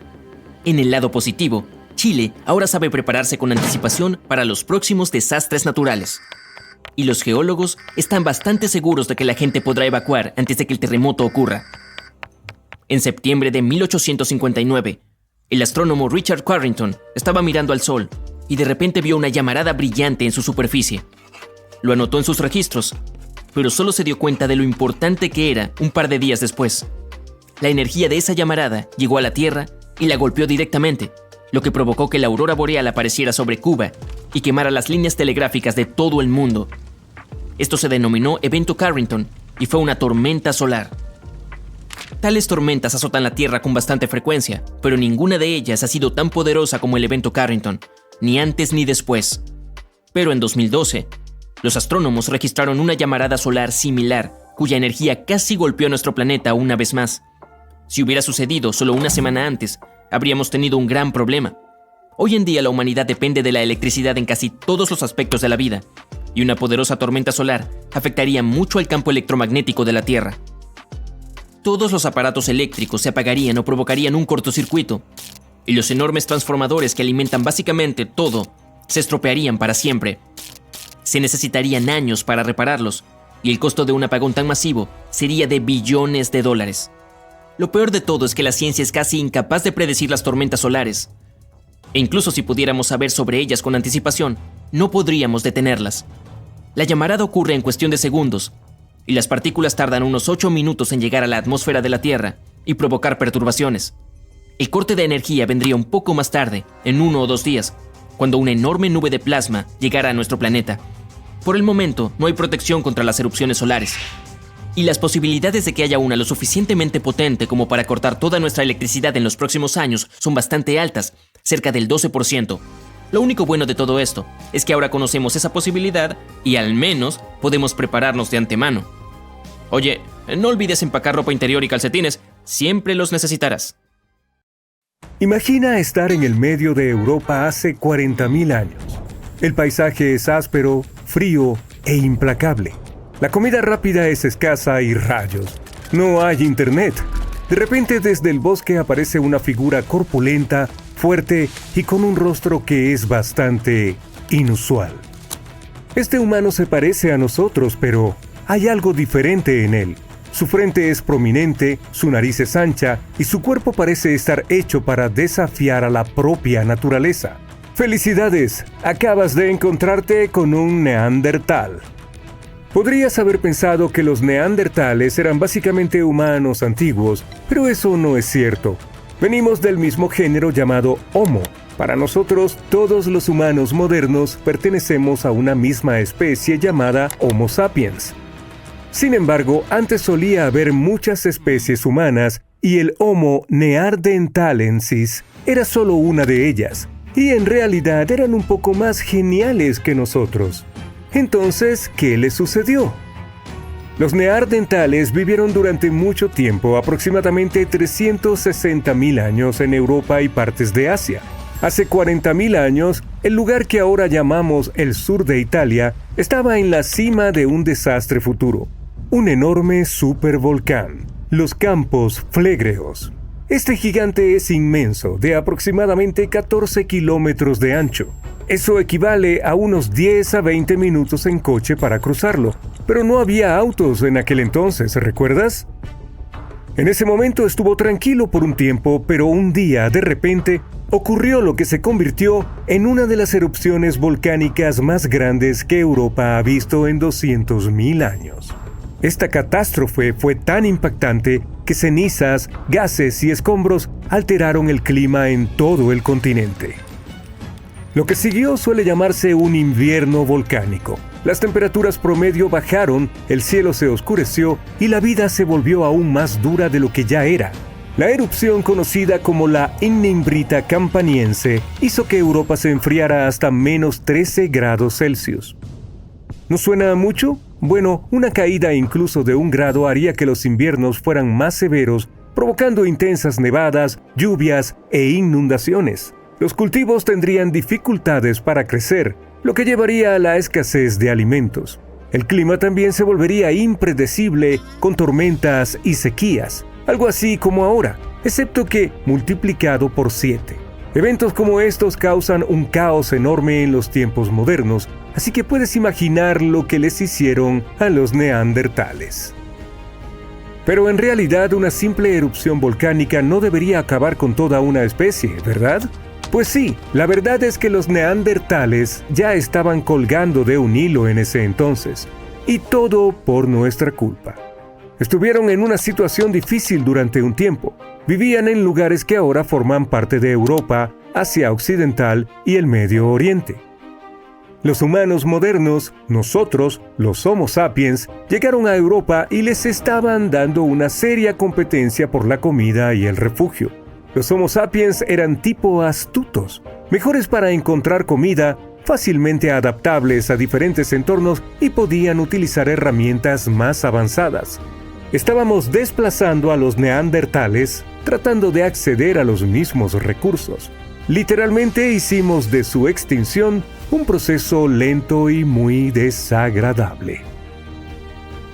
En el lado positivo, Chile ahora sabe prepararse con anticipación para los próximos desastres naturales. Y los geólogos están bastante seguros de que la gente podrá evacuar antes de que el terremoto ocurra. En septiembre de 1859, el astrónomo Richard Carrington estaba mirando al Sol y de repente vio una llamarada brillante en su superficie. Lo anotó en sus registros, pero solo se dio cuenta de lo importante que era un par de días después. La energía de esa llamarada llegó a la Tierra y la golpeó directamente, lo que provocó que la aurora boreal apareciera sobre Cuba y quemara las líneas telegráficas de todo el mundo. Esto se denominó Evento Carrington y fue una tormenta solar. Tales tormentas azotan la Tierra con bastante frecuencia, pero ninguna de ellas ha sido tan poderosa como el Evento Carrington, ni antes ni después. Pero en 2012, los astrónomos registraron una llamarada solar similar, cuya energía casi golpeó nuestro planeta una vez más. Si hubiera sucedido solo una semana antes, habríamos tenido un gran problema. Hoy en día la humanidad depende de la electricidad en casi todos los aspectos de la vida, y una poderosa tormenta solar afectaría mucho al campo electromagnético de la Tierra. Todos los aparatos eléctricos se apagarían o provocarían un cortocircuito, y los enormes transformadores que alimentan básicamente todo se estropearían para siempre. Se necesitarían años para repararlos, y el costo de un apagón tan masivo sería de billones de dólares. Lo peor de todo es que la ciencia es casi incapaz de predecir las tormentas solares, e incluso si pudiéramos saber sobre ellas con anticipación, no podríamos detenerlas. La llamarada ocurre en cuestión de segundos, y las partículas tardan unos 8 minutos en llegar a la atmósfera de la Tierra y provocar perturbaciones. El corte de energía vendría un poco más tarde, en 1 o 2 días, cuando una enorme nube de plasma llegara a nuestro planeta. Por el momento, no hay protección contra las erupciones solares, y las posibilidades de que haya una lo suficientemente potente como para cortar toda nuestra electricidad en los próximos años son bastante altas, cerca del 12%. Lo único bueno de todo esto es que ahora conocemos esa posibilidad y al menos podemos prepararnos de antemano. Oye, no olvides empacar ropa interior y calcetines, siempre los necesitarás. Imagina estar en el medio de Europa hace 40.000 años. El paisaje es áspero, frío e implacable. La comida rápida es escasa y rayos. No hay internet. De repente desde el bosque aparece una figura corpulenta, fuerte y con un rostro que es bastante inusual. Este humano se parece a nosotros, pero hay algo diferente en él. Su frente es prominente, su nariz es ancha y su cuerpo parece estar hecho para desafiar a la propia naturaleza. ¡Felicidades! Acabas de encontrarte con un neandertal. Podrías haber pensado que los neandertales eran básicamente humanos antiguos, pero eso no es cierto. Venimos del mismo género llamado Homo. Para nosotros, todos los humanos modernos pertenecemos a una misma especie llamada Homo sapiens. Sin embargo, antes solía haber muchas especies humanas y el Homo neanderthalensis era solo una de ellas, y en realidad eran un poco más geniales que nosotros. Entonces, ¿qué les sucedió? Los neandertales vivieron durante mucho tiempo, aproximadamente 360.000 años en Europa y partes de Asia. Hace 40.000 años, el lugar que ahora llamamos el sur de Italia estaba en la cima de un desastre futuro, un enorme supervolcán, los Campos Flegreos. Este gigante es inmenso, de aproximadamente 14 kilómetros de ancho. Eso equivale a unos 10 a 20 minutos en coche para cruzarlo, pero no había autos en aquel entonces, ¿recuerdas? En ese momento estuvo tranquilo por un tiempo, pero un día, de repente, ocurrió lo que se convirtió en una de las erupciones volcánicas más grandes que Europa ha visto en 200.000 años. Esta catástrofe fue tan impactante que cenizas, gases y escombros alteraron el clima en todo el continente. Lo que siguió suele llamarse un invierno volcánico. Las temperaturas promedio bajaron, el cielo se oscureció y la vida se volvió aún más dura de lo que ya era. La erupción conocida como la Ignimbrita Campaniense hizo que Europa se enfriara hasta menos 13 grados Celsius. ¿No suena mucho? Bueno, una caída incluso de 1 grado haría que los inviernos fueran más severos, provocando intensas nevadas, lluvias e inundaciones. Los cultivos tendrían dificultades para crecer, lo que llevaría a la escasez de alimentos. El clima también se volvería impredecible, con tormentas y sequías, algo así como ahora, excepto que multiplicado por 7. Eventos como estos causan un caos enorme en los tiempos modernos, así que puedes imaginar lo que les hicieron a los neandertales. Pero en realidad una simple erupción volcánica no debería acabar con toda una especie, ¿verdad? Pues sí, la verdad es que los neandertales ya estaban colgando de un hilo en ese entonces, y todo por nuestra culpa. Estuvieron en una situación difícil durante un tiempo. Vivían en lugares que ahora forman parte de Europa, Asia Occidental y el Medio Oriente. Los humanos modernos, nosotros, los Homo sapiens, llegaron a Europa y les estaban dando una seria competencia por la comida y el refugio. Los Homo sapiens eran tipo astutos, mejores para encontrar comida, fácilmente adaptables a diferentes entornos y podían utilizar herramientas más avanzadas. Estábamos desplazando a los neandertales tratando de acceder a los mismos recursos. Literalmente hicimos de su extinción un proceso lento y muy desagradable.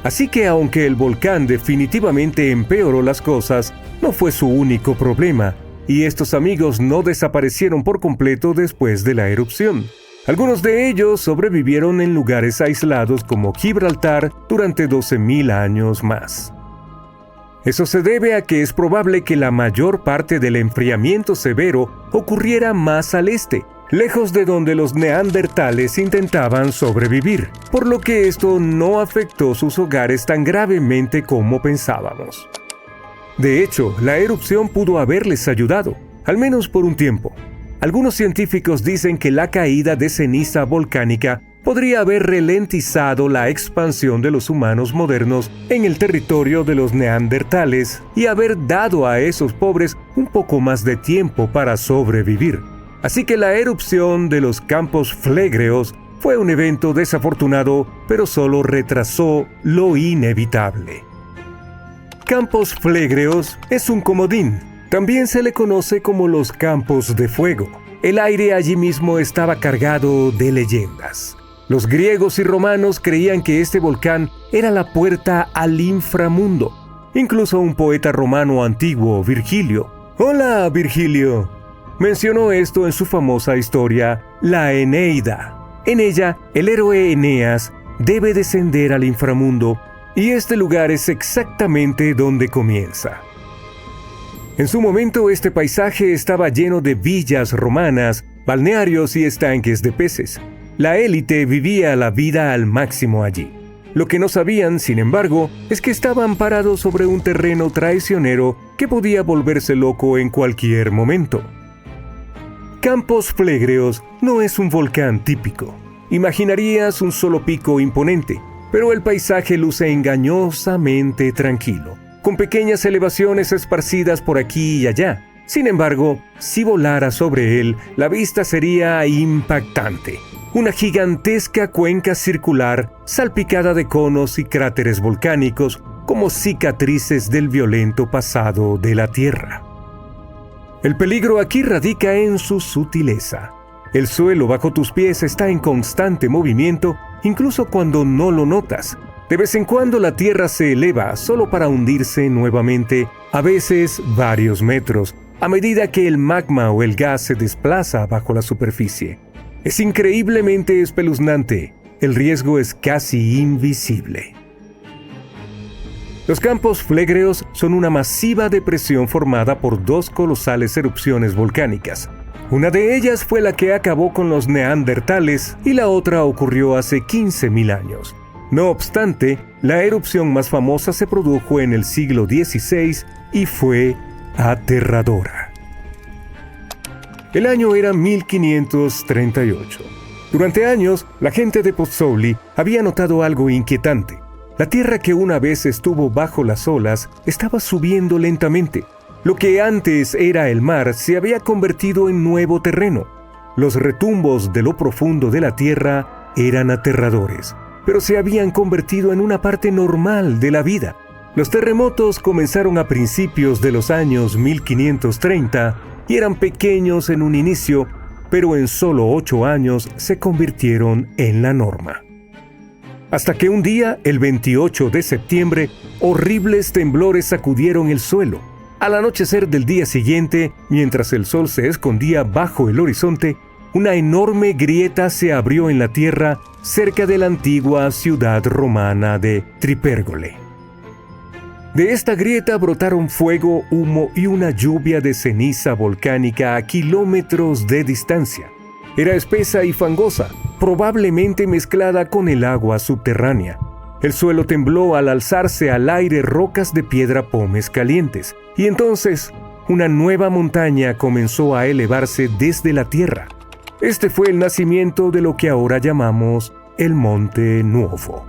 Así que aunque el volcán definitivamente empeoró las cosas, no fue su único problema, y estos amigos no desaparecieron por completo después de la erupción. Algunos de ellos sobrevivieron en lugares aislados como Gibraltar durante 12.000 años más. Eso se debe a que es probable que la mayor parte del enfriamiento severo ocurriera más al este, lejos de donde los neandertales intentaban sobrevivir, por lo que esto no afectó sus hogares tan gravemente como pensábamos. De hecho, la erupción pudo haberles ayudado, al menos por un tiempo. Algunos científicos dicen que la caída de ceniza volcánica podría haber ralentizado la expansión de los humanos modernos en el territorio de los neandertales y haber dado a esos pobres un poco más de tiempo para sobrevivir. Así que la erupción de los Campos Flegreos fue un evento desafortunado, pero solo retrasó lo inevitable. Campos Flegreos es un comodín. También se le conoce como los Campos de Fuego. El aire allí mismo estaba cargado de leyendas. Los griegos y romanos creían que este volcán era la puerta al inframundo. Incluso un poeta romano antiguo, Virgilio. ¡Hola, Virgilio! Mencionó esto en su famosa historia, la Eneida. En ella, el héroe Eneas debe descender al inframundo, y este lugar es exactamente donde comienza. En su momento, este paisaje estaba lleno de villas romanas, balnearios y estanques de peces. La élite vivía la vida al máximo allí. Lo que no sabían, sin embargo, es que estaban parados sobre un terreno traicionero que podía volverse loco en cualquier momento. Campos Flegreos no es un volcán típico. Imaginarías un solo pico imponente, pero el paisaje luce engañosamente tranquilo, con pequeñas elevaciones esparcidas por aquí y allá. Sin embargo, si volara sobre él, la vista sería impactante. Una gigantesca cuenca circular salpicada de conos y cráteres volcánicos como cicatrices del violento pasado de la Tierra. El peligro aquí radica en su sutileza. El suelo bajo tus pies está en constante movimiento, incluso cuando no lo notas. De vez en cuando la tierra se eleva solo para hundirse nuevamente, a veces varios metros, a medida que el magma o el gas se desplaza bajo la superficie. Es increíblemente espeluznante. El riesgo es casi invisible. Los campos Flegreos son una masiva depresión formada por dos colosales erupciones volcánicas. Una de ellas fue la que acabó con los neandertales y la otra ocurrió hace 15.000 años. No obstante, la erupción más famosa se produjo en el siglo XVI y fue aterradora. El año era 1538. Durante años, la gente de Pozzuoli había notado algo inquietante. La tierra que una vez estuvo bajo las olas estaba subiendo lentamente. Lo que antes era el mar se había convertido en nuevo terreno. Los retumbos de lo profundo de la tierra eran aterradores, pero se habían convertido en una parte normal de la vida. Los terremotos comenzaron a principios de los años 1530 y eran pequeños en un inicio, pero en solo 8 años se convirtieron en la norma. Hasta que un día, el 28 de septiembre, horribles temblores sacudieron el suelo. Al anochecer del día siguiente, mientras el sol se escondía bajo el horizonte, una enorme grieta se abrió en la tierra cerca de la antigua ciudad romana de Tripérgole. De esta grieta brotaron fuego, humo y una lluvia de ceniza volcánica a kilómetros de distancia. Era espesa y fangosa, probablemente mezclada con el agua subterránea. El suelo tembló al alzarse al aire rocas de piedra pómez calientes, y entonces una nueva montaña comenzó a elevarse desde la tierra. Este fue el nacimiento de lo que ahora llamamos el Monte Nuovo.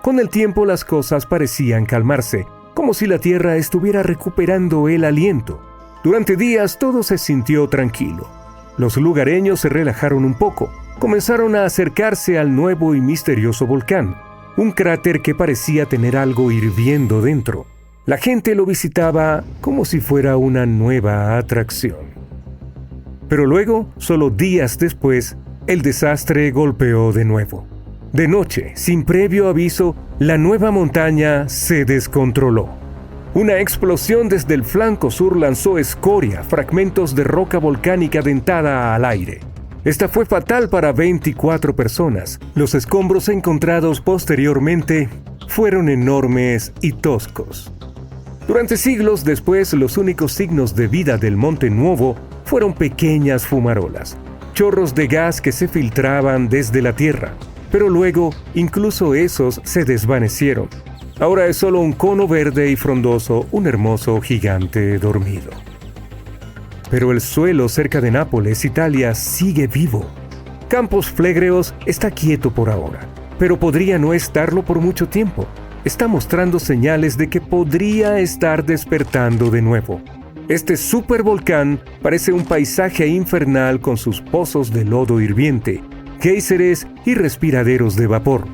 Con el tiempo las cosas parecían calmarse, como si la tierra estuviera recuperando el aliento. Durante días todo se sintió tranquilo. Los lugareños se relajaron un poco, comenzaron a acercarse al nuevo y misterioso volcán, un cráter que parecía tener algo hirviendo dentro. La gente lo visitaba como si fuera una nueva atracción. Pero luego, solo días después, el desastre golpeó de nuevo. De noche, sin previo aviso, la nueva montaña se descontroló. Una explosión desde el flanco sur lanzó escoria, fragmentos de roca volcánica dentada al aire. Esta fue fatal para 24 personas. Los escombros encontrados posteriormente fueron enormes y toscos. Durante siglos después, los únicos signos de vida del Monte Nuovo fueron pequeñas fumarolas, chorros de gas que se filtraban desde la tierra, pero luego incluso esos se desvanecieron. Ahora es solo un cono verde y frondoso, un hermoso gigante dormido. Pero el suelo cerca de Nápoles, Italia, sigue vivo. Campos Flegreos está quieto por ahora, pero podría no estarlo por mucho tiempo. Está mostrando señales de que podría estar despertando de nuevo. Este supervolcán parece un paisaje infernal con sus pozos de lodo hirviente, géiseres y respiraderos de vapor.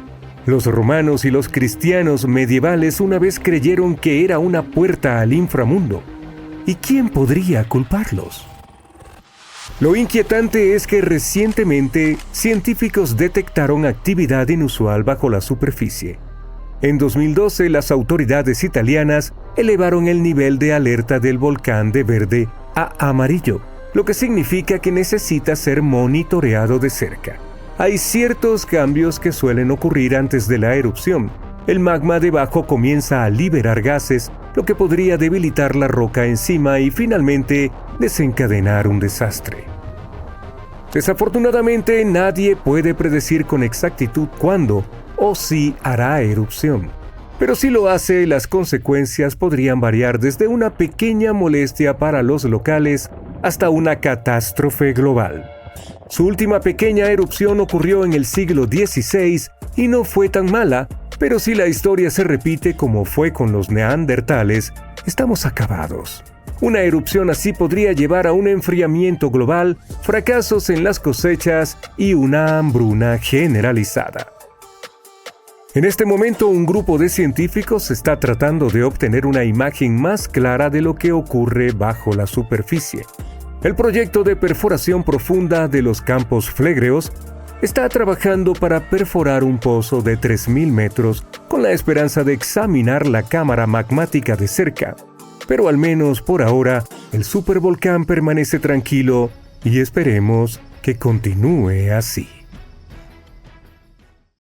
Los romanos y los cristianos medievales una vez creyeron que era una puerta al inframundo. ¿Y quién podría culparlos? Lo inquietante es que recientemente científicos detectaron actividad inusual bajo la superficie. En 2012, las autoridades italianas elevaron el nivel de alerta del volcán de verde a amarillo, lo que significa que necesita ser monitoreado de cerca. Hay ciertos cambios que suelen ocurrir antes de la erupción. El magma debajo comienza a liberar gases, lo que podría debilitar la roca encima y finalmente desencadenar un desastre. Desafortunadamente, nadie puede predecir con exactitud cuándo o si hará erupción. Pero si lo hace, las consecuencias podrían variar desde una pequeña molestia para los locales hasta una catástrofe global. Su última pequeña erupción ocurrió en el siglo XVI y no fue tan mala, pero si la historia se repite como fue con los neandertales, estamos acabados. Una erupción así podría llevar a un enfriamiento global, fracasos en las cosechas y una hambruna generalizada. En este momento, un grupo de científicos está tratando de obtener una imagen más clara de lo que ocurre bajo la superficie. El proyecto de perforación profunda de los campos Phlegreos está trabajando para perforar un pozo de 3.000 metros con la esperanza de examinar la cámara magmática de cerca. Pero al menos por ahora, el supervolcán permanece tranquilo y esperemos que continúe así.